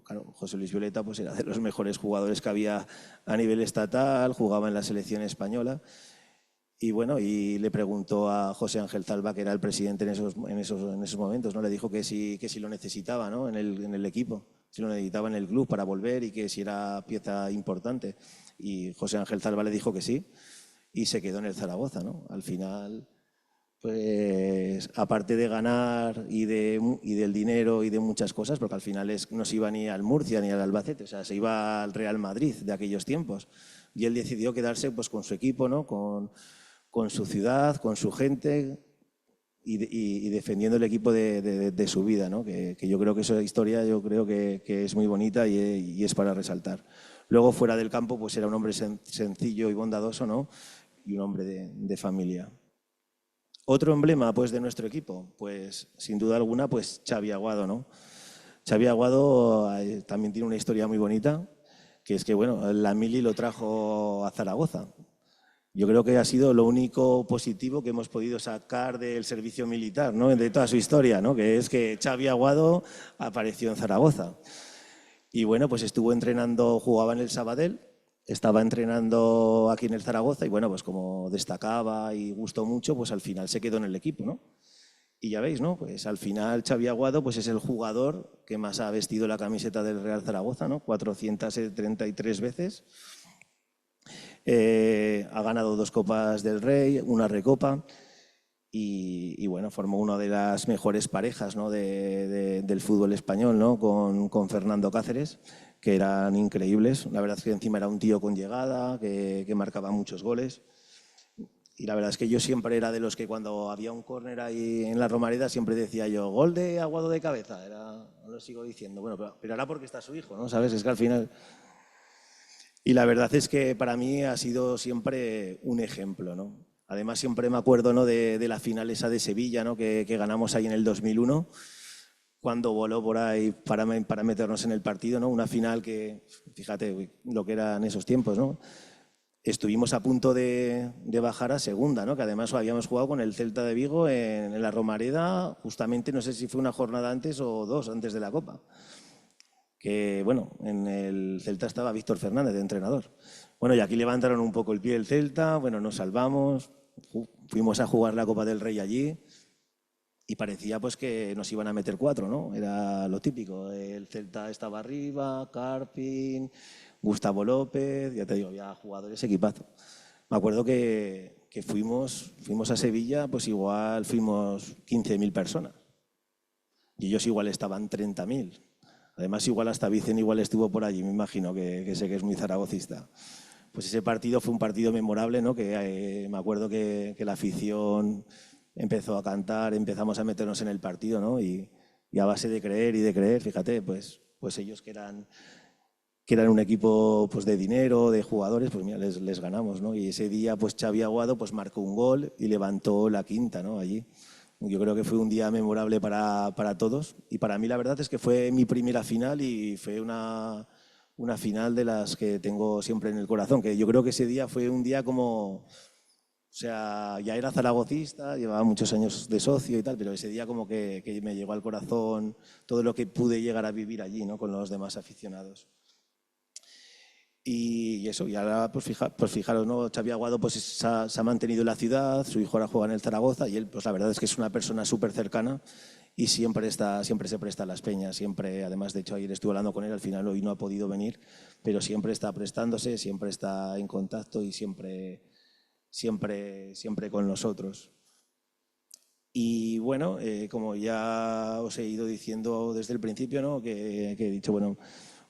Claro, José Luis Violeta pues era de los mejores jugadores que había a nivel estatal, jugaba en la selección española. Y bueno, y le preguntó a José Ángel Zalba, que era el presidente en esos momentos, ¿no? Le dijo que si lo necesitaba, ¿no? en el equipo, si lo necesitaba en el club para volver, y que si era pieza importante. Y José Ángel Zalba le dijo que sí, y se quedó en el Zaragoza, ¿no? Al final, pues aparte de ganar y del dinero y de muchas cosas, porque al final no se iba ni al Murcia ni al Albacete, o sea, se iba al Real Madrid de aquellos tiempos. Y él decidió quedarse pues con su equipo, ¿no? Con su ciudad, con su gente, y defendiendo el equipo de su vida, ¿no? Que yo creo que esa historia que es muy bonita y es para resaltar. Luego, fuera del campo, pues era un hombre sencillo y bondadoso, ¿no? Y un hombre de familia. Otro emblema pues de nuestro equipo, pues sin duda alguna, pues Xavi Aguado, ¿no? Xavi Aguado también tiene una historia muy bonita, que es que bueno, la mili lo trajo a Zaragoza. Yo creo que ha sido lo único positivo que hemos podido sacar del servicio militar, ¿no? De toda su historia, ¿no? Que es que Xavi Aguado apareció en Zaragoza. Y bueno, pues estuvo entrenando, jugaba en el Sabadell, estaba entrenando aquí en el Zaragoza, y bueno, pues como destacaba y gustó mucho, pues al final se quedó en el equipo, ¿no? Y ya veis, ¿no? Pues al final Xavi Aguado pues es el jugador que más ha vestido la camiseta del Real Zaragoza, ¿no? 433 veces. Ha ganado 2 Copas del Rey, una Recopa, y bueno, formó una de las mejores parejas, ¿no? del fútbol español, ¿no? Con Fernando Cáceres, que eran increíbles. La verdad es que encima era un tío con llegada, que marcaba muchos goles. Y la verdad es que yo siempre era de los que cuando había un córner ahí en la Romareda siempre decía yo, gol de Aguado de cabeza. Lo sigo diciendo. Bueno, pero ahora porque está su hijo, ¿no? ¿Sabes? Es que al final... Y la verdad es que para mí ha sido siempre un ejemplo, ¿no? Además siempre me acuerdo, ¿no? de la final esa de Sevilla, ¿no? que ganamos ahí en el 2001, cuando voló por ahí para meternos en el partido, ¿no? Una final que, fíjate lo que eran esos tiempos, ¿no? Estuvimos a punto de bajar a segunda, ¿no? Que además habíamos jugado con el Celta de Vigo en la Romareda, justamente, no sé si fue una jornada antes o dos antes de la Copa. Que, bueno, en el Celta estaba Víctor Fernández de entrenador. Bueno, y aquí levantaron un poco el pie el Celta, bueno, nos salvamos, fuimos a jugar la Copa del Rey allí y parecía pues que nos iban a meter 4, ¿no? Era lo típico, el Celta estaba arriba, Carpin, Gustavo López, ya te digo, había jugadores equipazo. Me acuerdo que fuimos a Sevilla, pues igual fuimos 15.000 personas y ellos igual estaban 30.000. Además, igual hasta Vicen igual estuvo por allí, me imagino, que sé que es muy zaragocista. Pues ese partido fue un partido memorable, ¿no? Que me acuerdo que la afición empezó a cantar, empezamos a meternos en el partido, ¿no? Y a base de creer, fíjate, pues ellos que eran un equipo pues, de dinero, de jugadores, pues mira, les ganamos, ¿no? Y ese día, pues Xavi Aguado pues, marcó un gol y levantó la quinta, ¿no? Allí. Yo creo que fue un día memorable para todos y para mí la verdad es que fue mi primera final y fue una final de las que tengo siempre en el corazón, que yo creo que ese día fue un día como, o sea, ya era zaragocista, llevaba muchos años de socio y tal, pero ese día como que me llegó al corazón todo lo que pude llegar a vivir allí, ¿no? Con los demás aficionados. Y eso, y ahora pues fijaros, ¿no? Xavi Aguado pues se ha mantenido en la ciudad, su hijo ahora juega en el Zaragoza y él pues la verdad es que es una persona súper cercana y siempre se presta a las peñas, siempre, además de hecho ayer estuve hablando con él, al final hoy no ha podido venir, pero siempre está prestándose, siempre está en contacto y siempre con nosotros. Y bueno, como ya os he ido diciendo desde el principio, ¿no? que he dicho, bueno,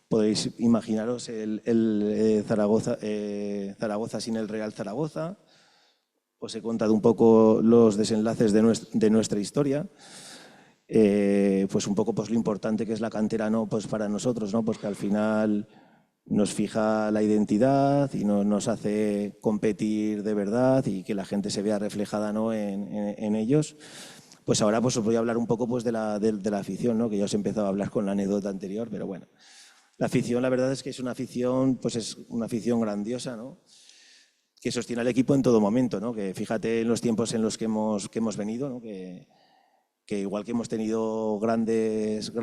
podéis imaginaros el Zaragoza sin el Real Zaragoza. Os he contado un poco los desenlaces de nuestra historia. Pues un poco pues, lo importante que es la cantera, ¿no? Pues para nosotros, ¿no? Pues que al final nos fija la identidad y nos hace competir de verdad y que la gente se vea reflejada, ¿no? en ellos. Pues ahora pues, os voy a hablar un poco pues, de la afición, ¿no? Que ya os he empezado a hablar con la anécdota anterior, pero bueno. La afición, la verdad es que es una afición grandiosa, ¿no? Que sostiene al equipo en todo momento, ¿no? Que fíjate en los tiempos en los que hemos venido, ¿no? Que igual que hemos tenido grandes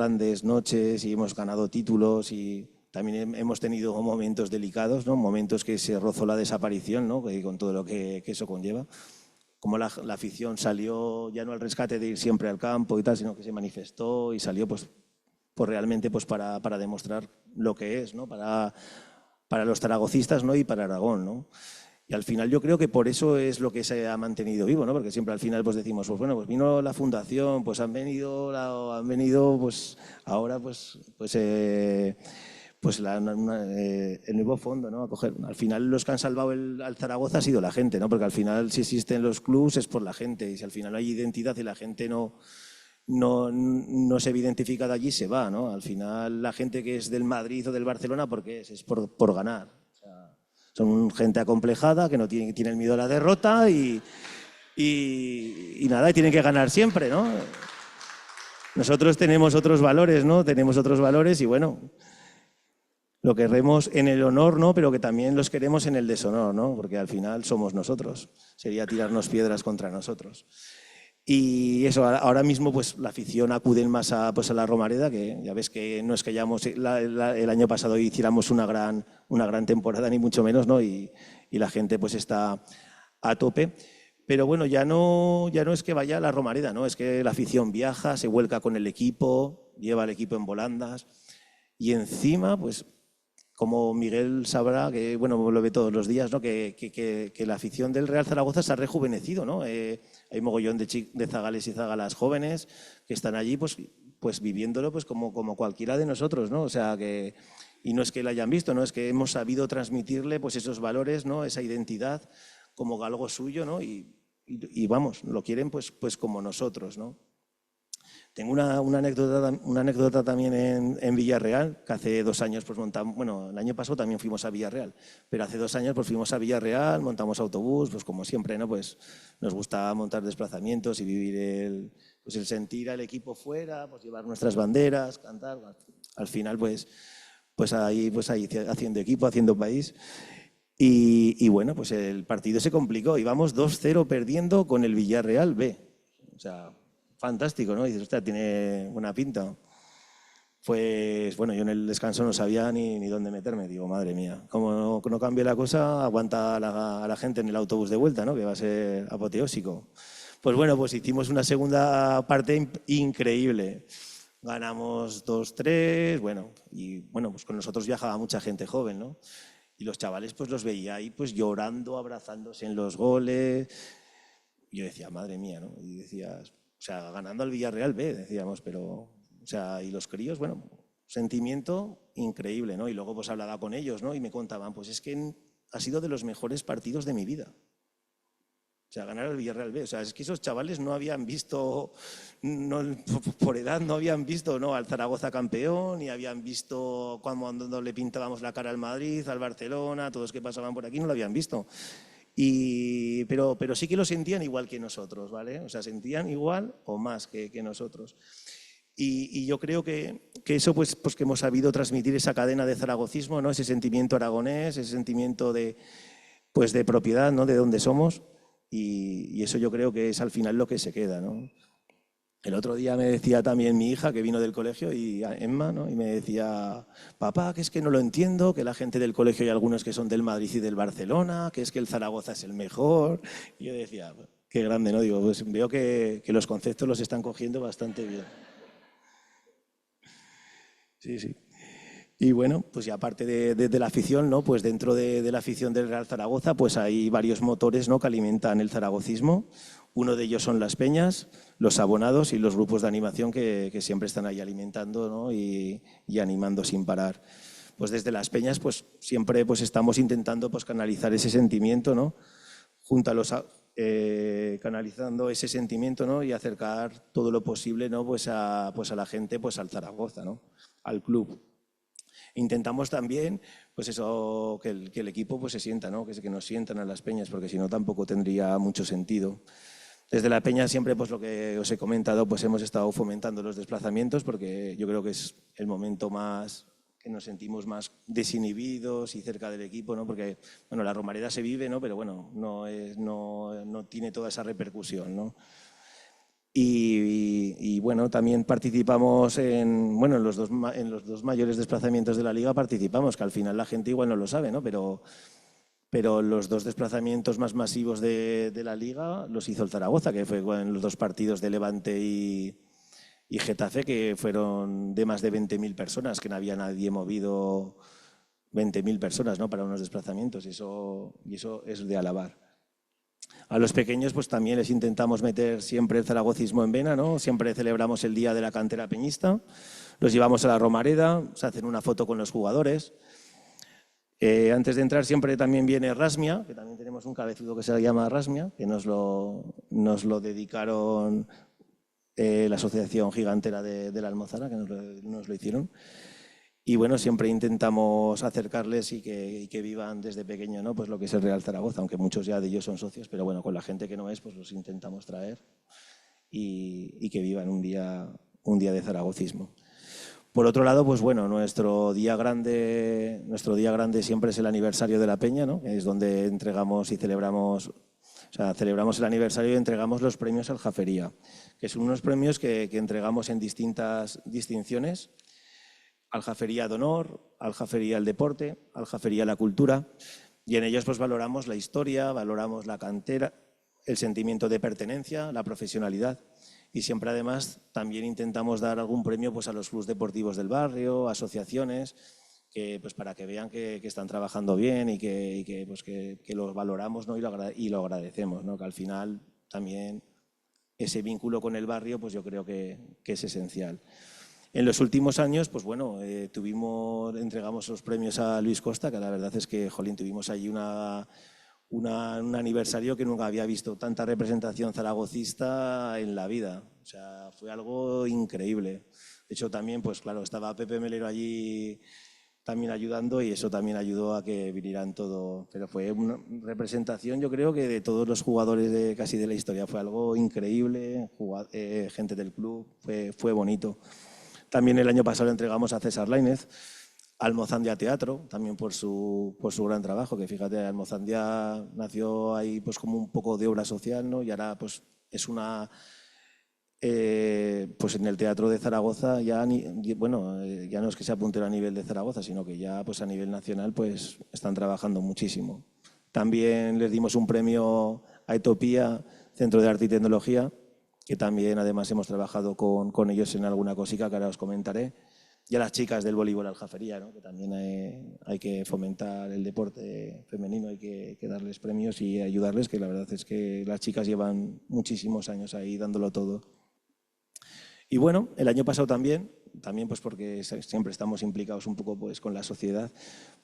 noches y hemos ganado títulos y también hemos tenido momentos delicados, ¿no? Momentos que se rozó la desaparición, ¿no? Con todo lo que eso conlleva. Como la afición salió ya no al rescate de ir siempre al campo y tal, sino que se manifestó y salió pues realmente pues para demostrar lo que es, ¿no? Para los zaragocistas, ¿no? Y para Aragón, ¿no? Y al final yo creo que por eso es lo que se ha mantenido vivo, ¿no? Porque siempre al final pues decimos, pues bueno, pues vino la fundación, pues han venido pues ahora el nuevo fondo, ¿no? A coger. Al final los que han salvado al Zaragoza ha sido la gente, ¿no? Porque al final si existen los clubs es por la gente y si al final hay identidad y la gente no se ve identificada allí, se va, ¿no? Al final la gente que es del Madrid o del Barcelona, ¿por qué es? Es por ganar. O sea, son gente acomplejada que no tiene el miedo a la derrota y nada, y tienen que ganar siempre, ¿no? Nosotros tenemos otros valores, ¿no? Tenemos otros valores y bueno, lo queremos en el honor, ¿no? Pero que también los queremos en el deshonor, ¿no? Porque al final somos nosotros. Sería tirarnos piedras contra nosotros. Y eso, ahora mismo pues la afición acude más a la Romareda, que ya ves que no es que el año pasado hiciéramos una gran temporada, ni mucho menos, ¿no? Y la gente pues está a tope. Pero bueno, ya no es que vaya a la Romareda, ¿no? Es que la afición viaja, se vuelca con el equipo, lleva al equipo en volandas y encima, pues como Miguel sabrá, que bueno, lo ve todos los días, ¿no? que la afición del Real Zaragoza se ha rejuvenecido, ¿no? Hay mogollón de zagales y zagalas jóvenes que están allí pues viviéndolo pues como cualquiera de nosotros, ¿no? O sea que, y no es que lo hayan visto, ¿no? Es que hemos sabido transmitirle pues esos valores, ¿no? Esa identidad como algo suyo, ¿no? Y vamos, lo quieren pues como nosotros, ¿no? Tengo una anécdota también en Villarreal, que hace 2 años pues montamos, bueno, el año pasado también fuimos a Villarreal, pero hace 2 años pues fuimos a Villarreal, montamos autobús, pues como siempre, ¿no? Pues nos gusta montar desplazamientos y vivir el sentir al equipo fuera, pues llevar nuestras banderas, cantar, al final pues ahí haciendo equipo, haciendo país. Y bueno, pues el partido se complicó, íbamos 2-0 perdiendo con el Villarreal B, o sea, fantástico, ¿no? Y dices, hostia, tiene buena pinta. Pues bueno, yo en el descanso no sabía ni dónde meterme. Digo, madre mía, como no cambie la cosa, aguanta a la gente en el autobús de vuelta, ¿no? Que va a ser apoteósico. Pues bueno, pues hicimos una segunda parte increíble. Ganamos 2-3, bueno, y bueno, pues con nosotros viajaba mucha gente joven, ¿no? Y los chavales pues los veía ahí pues llorando, abrazándose en los goles. Y yo decía, madre mía, ¿no? Y decías, o sea, ganando al Villarreal B, decíamos, pero, o sea, y los críos, bueno, sentimiento increíble, ¿no? Y luego pues hablaba con ellos, ¿no? Y me contaban, pues es que ha sido de los mejores partidos de mi vida. O sea, ganar al Villarreal B. O sea, es que esos chavales no habían visto, por edad, no habían visto, ¿no? Al Zaragoza campeón, ni habían visto cuando le pintábamos la cara al Madrid, al Barcelona, todos que pasaban por aquí, no lo habían visto. Pero sí que lo sentían igual que nosotros, ¿vale? O sea, sentían igual o más que nosotros. Y yo creo que eso, pues que hemos sabido transmitir esa cadena de zaragocismo, ¿no? Ese sentimiento aragonés, ese sentimiento de propiedad, ¿no? De dónde somos. Y eso yo creo que es al final lo que se queda, ¿no? El otro día me decía también mi hija, que vino del colegio, y Emma, ¿no? Y me decía, papá, que es que no lo entiendo, que la gente del colegio hay algunos que son del Madrid y del Barcelona, que es que el Zaragoza es el mejor. Y yo decía, qué grande, ¿no? Digo, pues veo que los conceptos los están cogiendo bastante bien. Sí, sí. Y bueno, pues y aparte de la afición, ¿no? Pues dentro de la afición del Real Zaragoza, pues hay varios motores, ¿no? Que alimentan el zaragocismo. Uno de ellos son las peñas, los abonados y los grupos de animación que siempre están ahí alimentando, ¿no? y animando sin parar. Pues desde las peñas, pues siempre pues estamos intentando pues canalizar ese sentimiento, ¿no? Canalizando ese sentimiento, ¿no? Y acercar todo lo posible, ¿no? Pues a la gente, pues al Zaragoza, ¿no? Al club. Intentamos también, pues eso, que el equipo pues se sienta, ¿no? Que nos sientan a las peñas, porque si no tampoco tendría mucho sentido. Desde la peña siempre, pues lo que os he comentado, pues hemos estado fomentando los desplazamientos, porque yo creo que es el momento más que nos sentimos más desinhibidos y cerca del equipo, ¿no? Porque bueno, la Romareda se vive, ¿no? Pero bueno, no tiene toda esa repercusión, ¿no? Y bueno, también participamos en los dos mayores desplazamientos de la Liga participamos, que al final la gente igual no lo sabe, ¿no? Pero los 2 desplazamientos más masivos de la Liga los hizo el Zaragoza, que fue en los 2 partidos de Levante y Getafe, que fueron de más de 20.000 personas, que no había nadie movido 20.000 personas, ¿no? Para unos desplazamientos, y eso es de alabar. A los pequeños pues también les intentamos meter siempre el zaragocismo en vena, ¿no? Siempre celebramos el día de la cantera peñista, los llevamos a la Romareda, se hacen una foto con los jugadores. Antes de entrar siempre también viene Rasmia, que también tenemos un cabezudo que se llama Rasmia, que nos lo dedicaron la Asociación Gigantera de la Almozara, que nos lo hicieron. Y bueno, siempre intentamos acercarles y que vivan desde pequeño, ¿no? Pues lo que es el Real Zaragoza, aunque muchos ya de ellos son socios, pero bueno, con la gente que no es, pues los intentamos traer y que vivan un día de zaragocismo. Por otro lado, pues bueno, nuestro día grande siempre es el aniversario de la Peña, ¿no? Es donde entregamos y celebramos el aniversario y entregamos los premios Aljafería, que son unos premios que entregamos en distintas distinciones. Aljafería de honor, Aljafería al deporte, Aljafería a la cultura, y en ellos pues valoramos la historia, valoramos la cantera, el sentimiento de pertenencia, la profesionalidad, y siempre además también intentamos dar algún premio pues a los clubes deportivos del barrio, asociaciones, pues para que vean que están trabajando bien y que lo valoramos, ¿no? y lo agradecemos, ¿no? Que al final también ese vínculo con el barrio, pues yo creo que es esencial. En los últimos años, pues bueno, entregamos los premios a Luis Costa, que la verdad es que, jolín, tuvimos allí un aniversario que nunca había visto tanta representación zaragocista en la vida. O sea, fue algo increíble. De hecho, también, pues claro, estaba Pepe Melero allí también ayudando y eso también ayudó a que vinieran todo. Pero fue una representación, yo creo que de todos los jugadores casi de la historia. Fue algo increíble, gente del club, fue bonito. También el año pasado le entregamos a César Lainez, Almozandia Teatro, también por su gran trabajo, que fíjate, Almozandia nació ahí pues como un poco de obra social, ¿no? Y ahora pues es una... pues en el Teatro de Zaragoza ya ya no es que sea puntero a nivel de Zaragoza, sino que ya pues a nivel nacional pues están trabajando muchísimo. También les dimos un premio a Etopía, Centro de Arte y Tecnología, que también además hemos trabajado con ellos en alguna cosica que ahora os comentaré. Y a las chicas del voleibol Aljafería, ¿no? Que también hay que fomentar el deporte femenino, hay que darles premios y ayudarles, que la verdad es que las chicas llevan muchísimos años ahí dándolo todo. Y bueno, el año pasado también pues porque siempre estamos implicados un poco pues con la sociedad,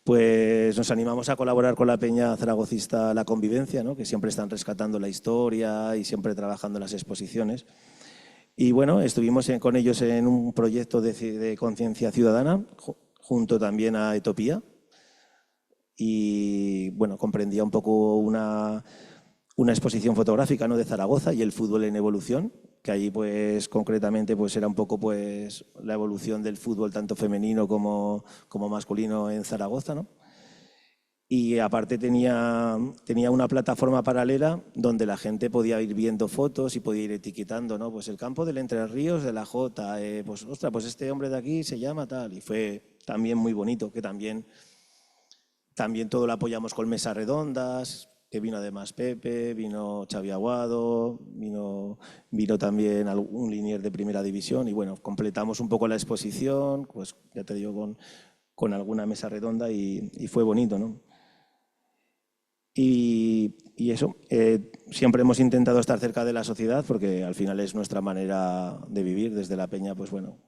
pues nos animamos a colaborar con la Peña Zaragocista La Convivencia, ¿no? Que siempre están rescatando la historia y siempre trabajando en las exposiciones. Y bueno, estuvimos con ellos en un proyecto de conciencia ciudadana, junto también a Etopía. Y bueno, comprendía un poco una exposición fotográfica, ¿no? De Zaragoza y el fútbol en evolución, que allí pues concretamente pues era un poco pues la evolución del fútbol tanto femenino como masculino en Zaragoza, ¿no? Y aparte tenía una plataforma paralela donde la gente podía ir viendo fotos y podía ir etiquetando, ¿no? Pues el campo del Entre Ríos de la Jota, pues ostras, pues este hombre de aquí se llama tal. Y fue también muy bonito, que también todo lo apoyamos con mesas redondas, que vino además Pepe, vino Xavi Aguado, vino también un linier de primera división y bueno, completamos un poco la exposición, pues ya te digo, con alguna mesa redonda y fue bonito, ¿no? Y eso, siempre hemos intentado estar cerca de la sociedad porque al final es nuestra manera de vivir. Desde la Peña, pues bueno,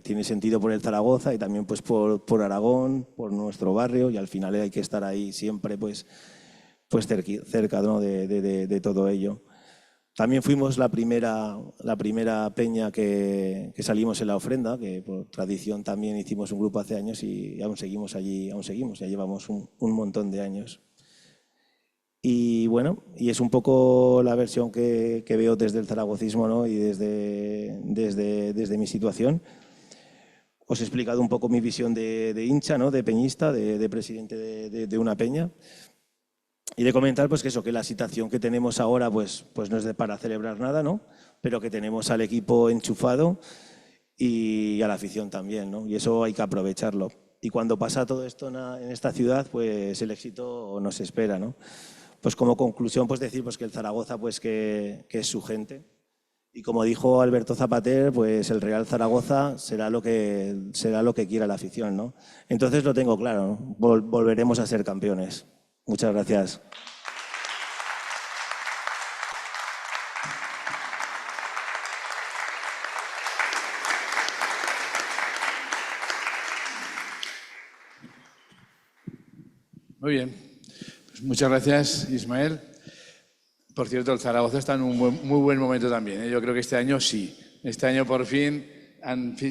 tiene sentido por el Zaragoza y también pues por Aragón, por nuestro barrio y al final hay que estar ahí siempre pues cerca, ¿no? de todo ello. También fuimos la primera peña que salimos en la ofrenda, que por tradición también hicimos un grupo hace años y aún seguimos allí, ya llevamos un montón de años. Y bueno, y es un poco la versión que veo desde el zaragocismo, ¿no? Y desde mi situación. Os he explicado un poco mi visión de hincha, ¿no? De peñista, de presidente de una peña. Y de comentar pues que la situación que tenemos ahora pues no es para celebrar nada, ¿no? Pero que tenemos al equipo enchufado y a la afición también, ¿no? Y eso hay que aprovecharlo. Y cuando pasa todo esto en esta ciudad, pues el éxito nos espera, ¿no? Pues como conclusión, pues decir pues que el Zaragoza pues que es su gente. Y como dijo Alberto Zapater, pues el Real Zaragoza será lo que quiera la afición, ¿no? Entonces lo tengo claro, ¿no? Volveremos a ser campeones. Muchas gracias. Muy bien. Pues muchas gracias, Ismael. Por cierto, el Zaragoza está en un muy buen momento también, ¿eh? Yo creo que este año sí. Este año por fin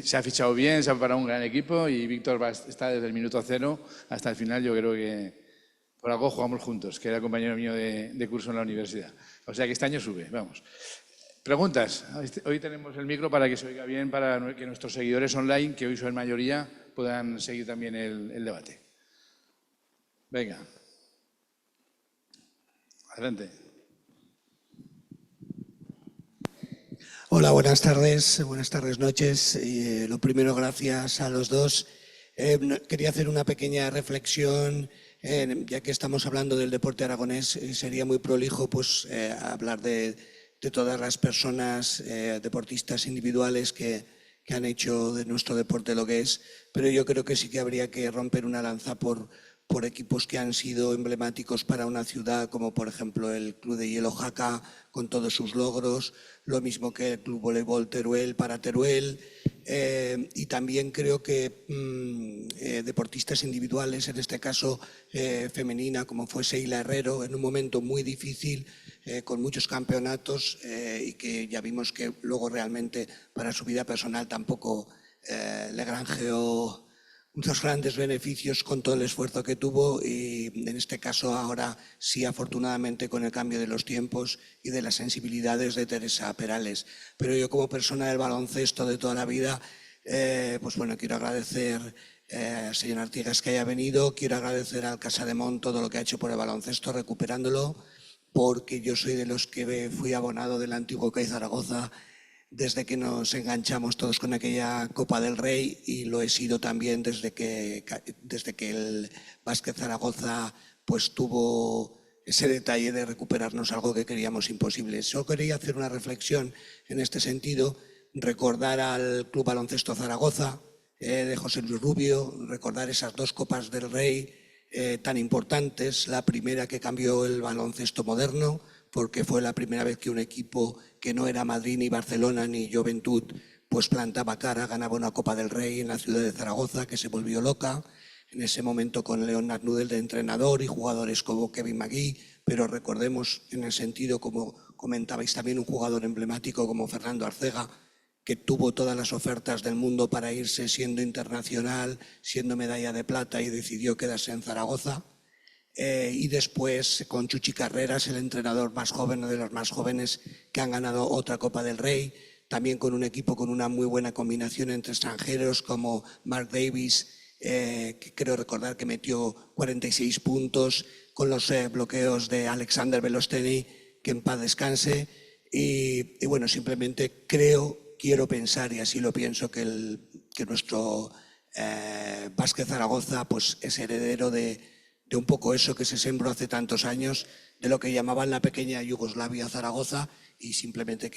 se ha fichado bien, se ha preparado un gran equipo y Víctor está desde el minuto 0 hasta el final. Yo creo que por algo jugamos juntos, que era compañero mío de curso en la universidad. O sea que este año sube, vamos. Preguntas. Hoy tenemos el micro para que se oiga bien, para que nuestros seguidores online, que hoy son mayoría, puedan seguir también el debate. Venga. Adelante. Hola, buenas tardes, noches. Lo primero, gracias a los dos. Quería hacer una pequeña reflexión, ya que estamos hablando del deporte aragonés, sería muy prolijo pues, hablar de todas las personas deportistas individuales que que han hecho de nuestro deporte lo que es, pero yo creo que sí que habría que romper una lanza por equipos que han sido emblemáticos para una ciudad, como por ejemplo el Club de Hielo Jaca, con todos sus logros, lo mismo que el Club Voleibol Teruel para Teruel, y también creo que deportistas individuales, en este caso femenina, como fue Seila Herrero, en un momento muy difícil, con muchos campeonatos, y que ya vimos que luego realmente para su vida personal tampoco le granjeó muchos grandes beneficios con todo el esfuerzo que tuvo, y en este caso ahora sí, afortunadamente, con el cambio de los tiempos y de las sensibilidades de Teresa Perales. Pero yo, como persona del baloncesto de toda la vida, pues bueno, quiero agradecer al señor Artigas que haya venido, quiero agradecer al Casademont todo lo que ha hecho por el baloncesto recuperándolo, porque yo soy de los que fui abonado del antiguo CAI Zaragoza desde que nos enganchamos todos con aquella Copa del Rey, y lo he sido también desde que el Básquet Zaragoza pues tuvo ese detalle de recuperarnos algo que queríamos imposible. Solo quería hacer una reflexión en este sentido, recordar al Club Baloncesto Zaragoza de José Luis Rubio, recordar esas 2 Copas del Rey tan importantes, la primera que cambió el baloncesto moderno, porque fue la primera vez que un equipo que no era Madrid, ni Barcelona, ni Joventut, pues plantaba cara, ganaba una Copa del Rey en la ciudad de Zaragoza, que se volvió loca, en ese momento con Leonard Nudel de entrenador y jugadores como Kevin McGee, pero recordemos en el sentido, como comentabais también, un jugador emblemático como Fernando Arcega, que tuvo todas las ofertas del mundo para irse siendo internacional, siendo medalla de plata, y decidió quedarse en Zaragoza. Y después con Chuchi Carreras, el entrenador más joven, uno de los más jóvenes, que han ganado otra Copa del Rey, también con un equipo con una muy buena combinación entre extranjeros como Mark Davis, que creo recordar que metió 46 puntos, con los bloqueos de Alexander Belosteni, que en paz descanse, y bueno, simplemente quiero pensar, y así lo pienso, que nuestro Básquet Zaragoza pues es heredero de un poco eso que se sembró hace tantos años, de lo que llamaban la pequeña Yugoslavia Zaragoza, y simplemente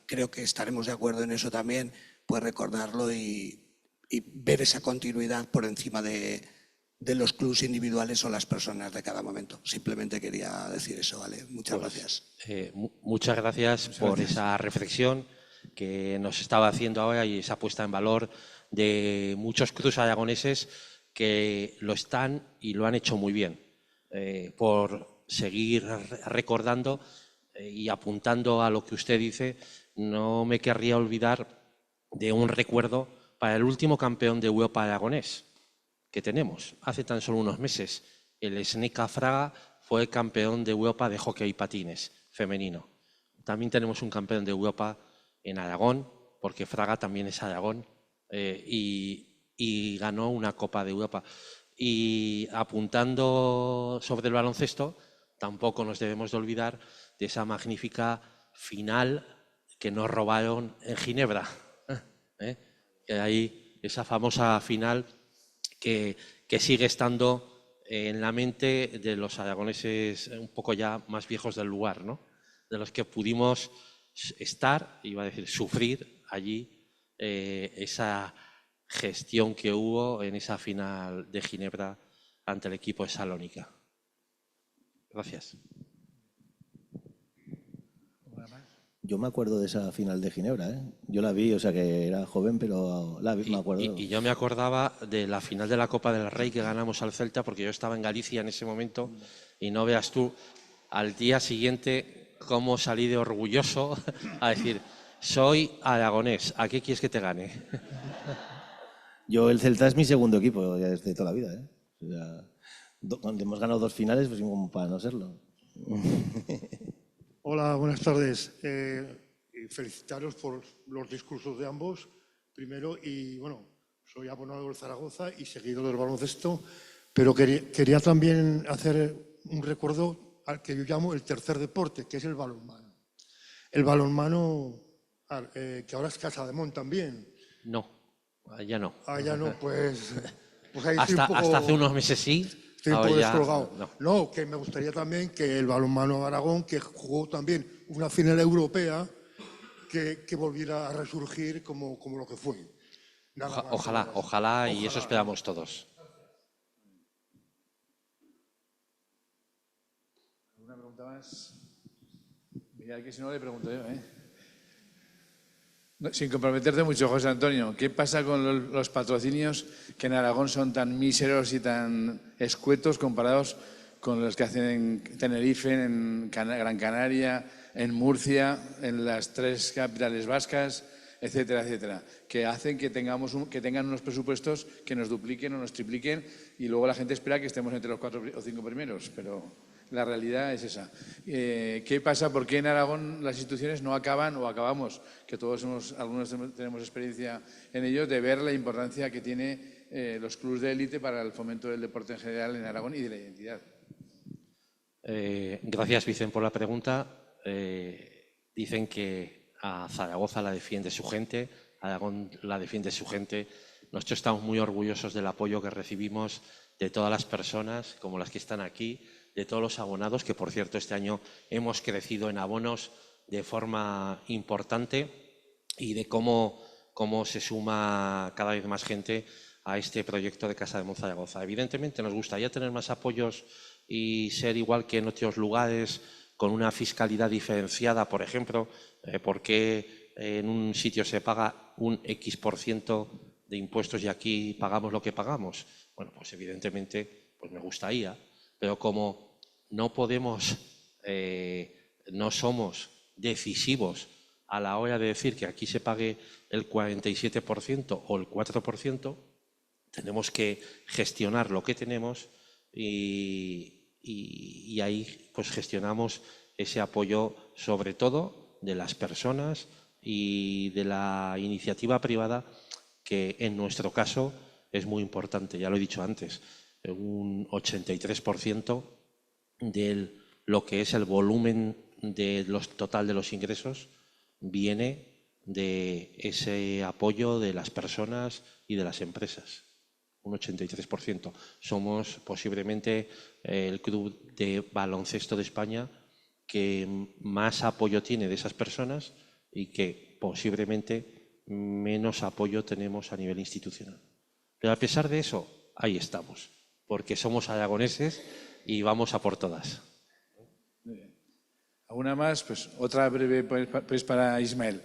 creo que estaremos de acuerdo en eso también, pues recordarlo y ver esa continuidad por encima de los clubes individuales o las personas de cada momento. Simplemente quería decir eso, ¿vale? Muchas gracias. Muchas gracias por esa reflexión que nos estaba haciendo ahora y esa puesta en valor de muchos clubes aragoneses que lo están y lo han hecho muy bien, por seguir recordando y apuntando a lo que usted dice. No me querría olvidar de un recuerdo para el último campeón de Europa aragonés que tenemos hace tan solo unos meses. El Sneca Fraga fue campeón de Europa de hockey y patines femenino. También tenemos un campeón de Europa en Aragón, porque Fraga también es Aragón, y ganó una Copa de Europa. Y apuntando sobre el baloncesto, tampoco nos debemos de olvidar de esa magnífica final que nos robaron en Ginebra. Que hay esa famosa final que sigue estando en la mente de los aragoneses un poco ya más viejos del lugar, ¿no? De los que pudimos estar, iba a decir, sufrir allí esa gestión que hubo en esa final de Ginebra ante el equipo de Salónica. Gracias. Yo me acuerdo de esa final de Ginebra, ¿eh? Yo la vi, o sea que era joven, pero la vi, me acuerdo. Y yo me acordaba de la final de la Copa del Rey que ganamos al Celta, porque yo estaba en Galicia en ese momento, y no veas tú, al día siguiente, cómo salí de orgulloso a decir, soy aragonés, ¿a qué quieres que te gane? Yo, el Celta es mi segundo equipo ya desde toda la vida, ¿eh? O sea, cuando hemos ganado 2 finales, pues como para no serlo. Hola, buenas tardes. Y felicitaros por los discursos de ambos, primero, y bueno, soy abonado del Zaragoza y seguidor del baloncesto, pero quería también hacer un recuerdo al que yo llamo el tercer deporte, que es el balonmano. El balonmano, que ahora es Casademont también. No, ya no. Ya no, pues ahí hasta hace unos meses sí. Estoy un poco descolgado. No. No, que me gustaría también que el balonmano de Aragón, que jugó también una final europea, que volviera a resurgir como lo que fue. Nada más, Ojalá, nada más. ojalá, y eso esperamos todos. ¿Alguna pregunta más? Mira, que si no le pregunto yo, ¿eh? No, sin comprometerte mucho, José Antonio, ¿qué pasa con los patrocinios que en Aragón son tan míseros y tan escuetos comparados con los que hacen en Tenerife, en Gran Canaria, en Murcia, en las 3 capitales vascas, etcétera, etcétera, que hacen que tengan unos presupuestos que nos dupliquen o nos tripliquen y luego la gente espera que estemos entre los 4 o 5 primeros, pero la realidad es esa. ¿Qué pasa? ¿Por qué en Aragón las instituciones no acaban o acabamos, que algunos tenemos experiencia en ello, de ver la importancia que tiene los clubes de élite para el fomento del deporte en general en Aragón y de la identidad? Gracias, Vicente, por la pregunta. Dicen que a Zaragoza la defiende su gente, a Aragón la defiende su gente. Nosotros estamos muy orgullosos del apoyo que recibimos de todas las personas, como las que están aquí, de todos los abonados, que por cierto este año hemos crecido en abonos de forma importante y de cómo se suma cada vez más gente a este proyecto de Casa de Monzaragoza. Evidentemente nos gustaría tener más apoyos y ser igual que en otros lugares, con una fiscalidad diferenciada, por ejemplo, porque en un sitio se paga un X% de impuestos y aquí pagamos lo que pagamos. Bueno, pues evidentemente pues me gustaría, pero como no podemos, no somos decisivos a la hora de decir que aquí se pague el 47% o el 4%, tenemos que gestionar lo que tenemos y ahí pues gestionamos ese apoyo sobre todo de las personas y de la iniciativa privada, que en nuestro caso es muy importante, ya lo he dicho antes, un 83% de lo que es el volumen total de los ingresos viene de ese apoyo de las personas y de las empresas. Un 83%. Somos posiblemente el club de baloncesto de España que más apoyo tiene de esas personas y que posiblemente menos apoyo tenemos a nivel institucional. Pero a pesar de eso, ahí estamos, porque somos aragoneses y vamos a por todas. Muy bien. ¿Alguna más? Pues otra breve pues para Ismael.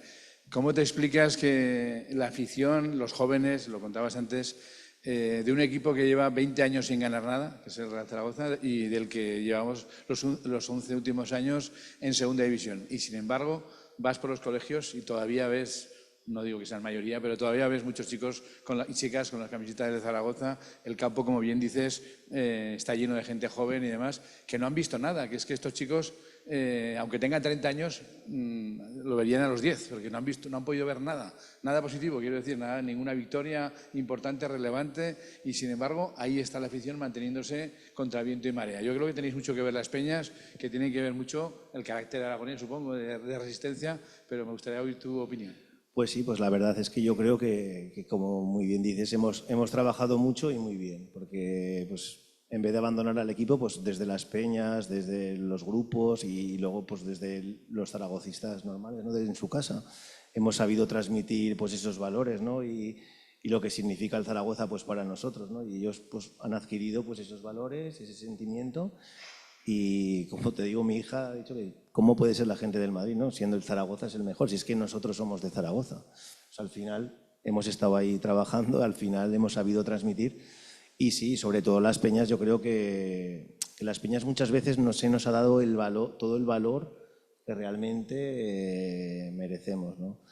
¿Cómo te explicas que la afición, los jóvenes, lo contabas antes, de un equipo que lleva 20 años sin ganar nada, que es el Real Zaragoza, y del que llevamos los 11 últimos años en segunda división? Y sin embargo, vas por los colegios y todavía ves, no digo que sean mayoría, pero todavía ves muchos chicos y chicas con las camisetas de Zaragoza. El campo, como bien dices, está lleno de gente joven y demás, que no han visto nada, que es que estos chicos, aunque tengan 30 años, lo verían a los 10, porque no han podido ver nada positivo, quiero decir, ninguna victoria importante, relevante, y sin embargo, ahí está la afición manteniéndose contra viento y marea. Yo creo que tenéis mucho que ver las peñas, que tienen que ver mucho el carácter aragonés, supongo, de resistencia, pero me gustaría oír tu opinión. Pues sí, pues la verdad es que yo creo que como muy bien dices, hemos trabajado mucho y muy bien, porque pues en vez de abandonar al equipo, pues desde las peñas, desde los grupos y luego pues desde los zaragocistas normales, ¿no? En su casa, hemos sabido transmitir pues esos valores, ¿no? Y lo que significa el Zaragoza pues para nosotros, ¿no? Y ellos pues han adquirido pues esos valores, ese sentimiento. Y como te digo, mi hija ha dicho que ¿cómo puede ser la gente del Madrid, ¿no? Siendo el Zaragoza es el mejor, si es que nosotros somos de Zaragoza. O sea, al final hemos estado ahí trabajando, al final hemos sabido transmitir. Y sí, sobre todo las peñas, yo creo que las peñas muchas veces no se nos ha dado todo el valor que realmente merecemos, ¿no?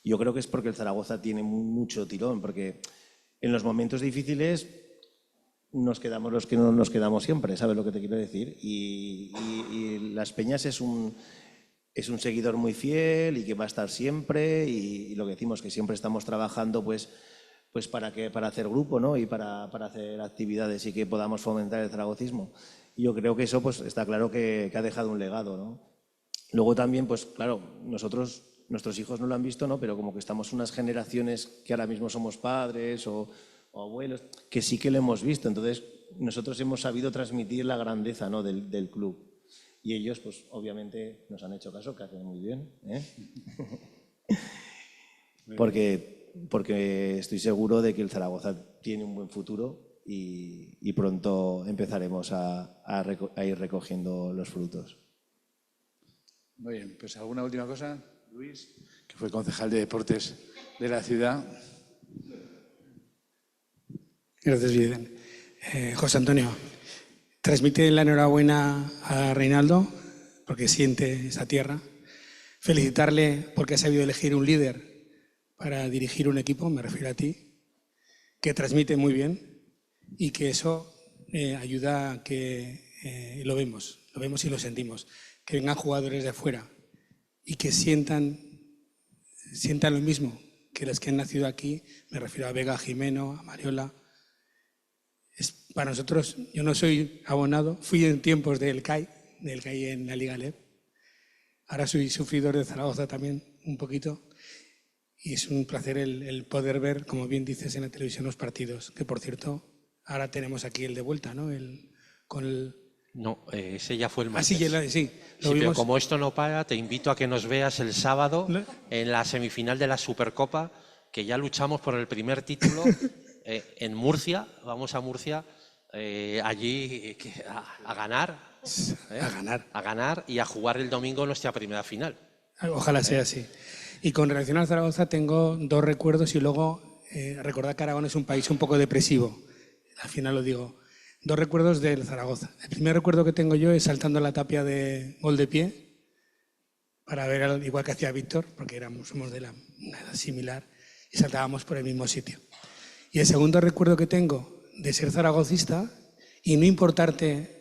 Yo creo que es porque el Zaragoza tiene mucho tirón, porque en los momentos difíciles nos quedamos los que no nos quedamos siempre, ¿sabes lo que te quiero decir? Y Las Peñas es un seguidor muy fiel y que va a estar siempre, y lo que decimos, que siempre estamos trabajando pues para hacer grupo, ¿no? Y para hacer actividades y que podamos fomentar el zaragocismo. Y yo creo que eso pues está claro que ha dejado un legado, ¿no? Luego también, pues claro, nuestros hijos no lo han visto, ¿no? Pero como que estamos unas generaciones que ahora mismo somos padres o abuelos, que sí que lo hemos visto. Entonces, nosotros hemos sabido transmitir la grandeza, ¿no? del club. Y ellos, pues obviamente, nos han hecho caso, que hacen muy bien, ¿eh? porque estoy seguro de que el Zaragoza tiene un buen futuro y pronto empezaremos a ir recogiendo los frutos. Muy bien, pues alguna última cosa, Luis, que fue concejal de deportes de la ciudad. Gracias, Vicente. José Antonio, transmite la enhorabuena a Reinaldo porque siente esa tierra. Felicitarle porque ha sabido elegir un líder para dirigir un equipo, me refiero a ti, que transmite muy bien y que eso ayuda a que lo vemos y lo sentimos, que vengan jugadores de afuera y que sientan lo mismo que los que han nacido aquí, me refiero a Vega, a Jimeno, a Mariola. Para nosotros, yo no soy abonado, fui en tiempos del CAI en la Liga LEB. Ahora soy sufridor de Zaragoza también, un poquito. Y es un placer el poder ver, como bien dices, en la televisión los partidos. Que, por cierto, ahora tenemos aquí el de vuelta, ¿no? No, ese ya fue el martes. Sí, lo Pero vimos. como esto no para, te invito a que nos veas el sábado en la semifinal de la Supercopa, que ya luchamos por el primer título en Murcia. Vamos a Murcia allí a ganar. A ganar y a jugar el domingo nuestra primera final. Ojalá sea así. Y con relación al Zaragoza tengo dos recuerdos y luego recordar que Aragón es un país un poco depresivo. Al final lo digo. Dos recuerdos del Zaragoza. El primer recuerdo que tengo yo es saltando la tapia de gol de pie para ver, igual que hacía Víctor, porque somos de una edad similar y saltábamos por el mismo sitio. Y el segundo recuerdo que tengo de ser zaragocista y no importarte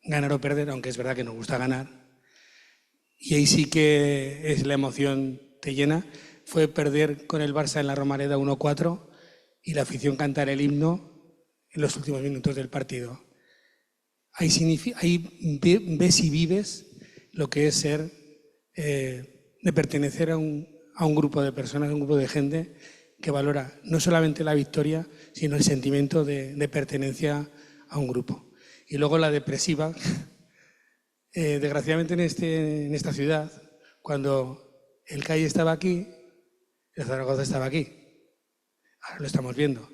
ganar o perder, aunque es verdad que nos gusta ganar, y ahí sí que es la emoción te llena, fue perder con el Barça en la Romareda 1-4 y la afición cantar el himno en los últimos minutos del partido. Ahí ves y vives lo que es ser, de pertenecer a un grupo de personas, a un grupo de gente que valora no solamente la victoria, sino el sentimiento de pertenencia a un grupo. Y luego la depresiva, desgraciadamente en esta ciudad, cuando el CAI estaba aquí, el Zaragoza estaba aquí. Ahora lo estamos viendo.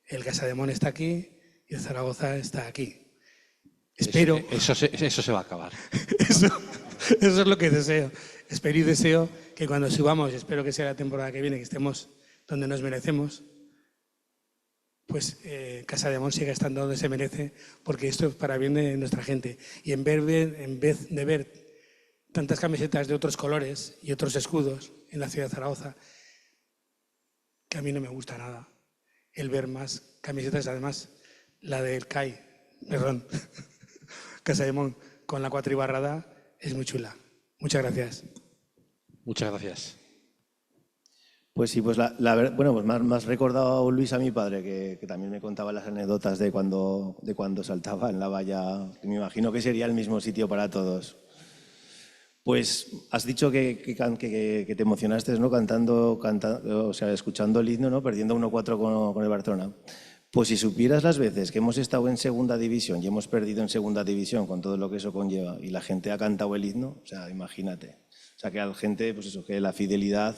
El Casademón está aquí y el Zaragoza está aquí. Espero... Eso se va a acabar. Eso es lo que deseo. Espero y deseo que cuando subamos, espero que sea la temporada que viene, que estemos donde nos merecemos, pues Casademón siga estando donde se merece, porque esto es para bien de nuestra gente. Y en vez de ver tantas camisetas de otros colores y otros escudos en la ciudad de Zaragoza, que a mí no me gusta nada, el ver más camisetas, además la del CAI, perdón, Casademón con la cuatribarrada es muy chula. Muchas gracias. Muchas gracias. Pues sí, pues bueno, pues me has recordado, Luis, a mi padre, que también me contaba las anécdotas de cuando saltaba en la valla, que me imagino que sería el mismo sitio para todos. Pues has dicho que te emocionaste, ¿no? Cantando, o sea, escuchando el himno, ¿no? Perdiendo 1-4 con el Barcelona. Pues si supieras las veces que hemos estado en segunda división y hemos perdido en segunda división con todo lo que eso conlleva y la gente ha cantado el himno, o sea, imagínate. O sea, que a la gente, pues eso, que la fidelidad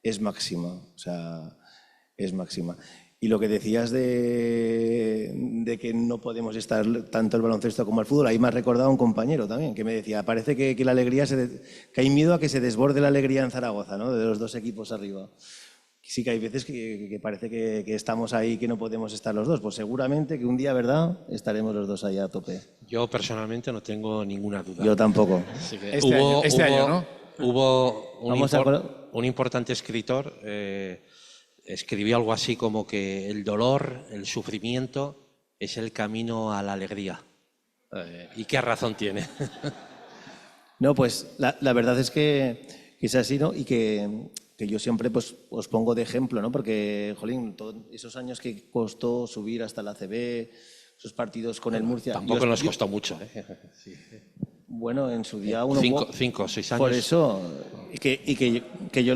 es máxima, o sea, es máxima. Y lo que decías de que no podemos estar tanto el baloncesto como el fútbol, ahí me ha recordado un compañero también, que me decía, parece que la alegría, que hay miedo a que se desborde la alegría en Zaragoza, ¿no? De los dos equipos arriba. Sí que hay veces que parece que estamos ahí, que no podemos estar los dos. Pues seguramente que un día, ¿verdad?, estaremos los dos ahí a tope. Yo personalmente no tengo ninguna duda. Yo tampoco. Así que Este año, ¿no? Hubo Vamos un importante escritor, escribió algo así como que el dolor, el sufrimiento es el camino a la alegría. ¿Y qué razón tiene? No, pues la verdad es que es así, ¿no? Y que yo siempre pues, os pongo de ejemplo, ¿no? Porque, jolín, todos esos años que costó subir hasta la ACB, esos partidos con el Murcia... Tampoco nos costó mucho. Sí. Bueno, en su día... 5 o 6 años. Por eso, que yo...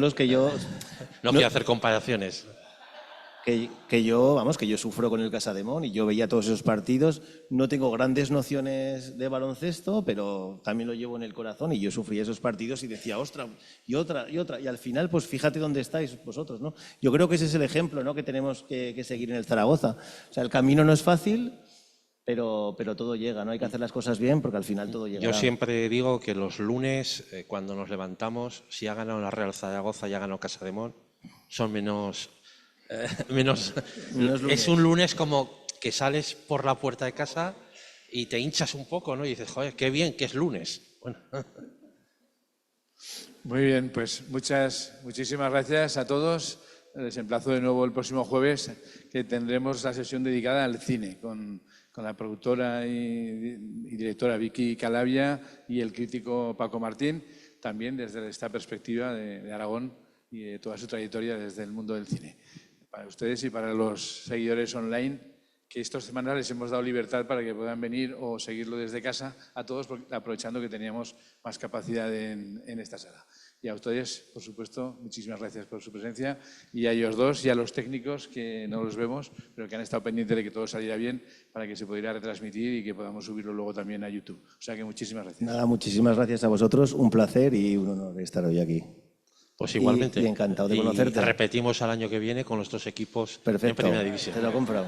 No quiero hacer comparaciones. que yo sufro con el Casademont y yo veía todos esos partidos. No tengo grandes nociones de baloncesto, pero también lo llevo en el corazón y yo sufría esos partidos y decía, ostras, y otra. Y al final, pues fíjate dónde estáis vosotros, ¿no? Yo creo que ese es el ejemplo, ¿no?, que tenemos que seguir en el Zaragoza. O sea, el camino no es fácil, pero todo llega, ¿no? Hay que hacer las cosas bien porque al final todo llega. Yo siempre digo que los lunes, cuando nos levantamos, si ha ganado la Real Zaragoza y ha ganado Casademont, son menos es un lunes como que sales por la puerta de casa y te hinchas un poco, ¿no? Y dices, joder, qué bien que es lunes. Bueno. Muy bien, pues muchísimas gracias a todos. Les emplazo de nuevo el próximo jueves, que tendremos la sesión dedicada al cine con la productora y directora Vicky Calabia y el crítico Paco Martín, también desde esta perspectiva de Aragón y de toda su trayectoria desde el mundo del cine. Para ustedes y para los seguidores online, que estas semanas les hemos dado libertad para que puedan venir o seguirlo desde casa a todos, aprovechando que teníamos más capacidad en esta sala. Y a ustedes, por supuesto, muchísimas gracias por su presencia, y a ellos dos y a los técnicos, que no los vemos, pero que han estado pendientes de que todo saliera bien para que se pudiera retransmitir y que podamos subirlo luego también a YouTube. O sea que muchísimas gracias. Nada, muchísimas gracias a vosotros, un placer y un honor estar hoy aquí. Pues igualmente. Y encantado de conocerte. Repetimos al año que viene con nuestros equipos Perfecto, en Primera División. te lo he comprado.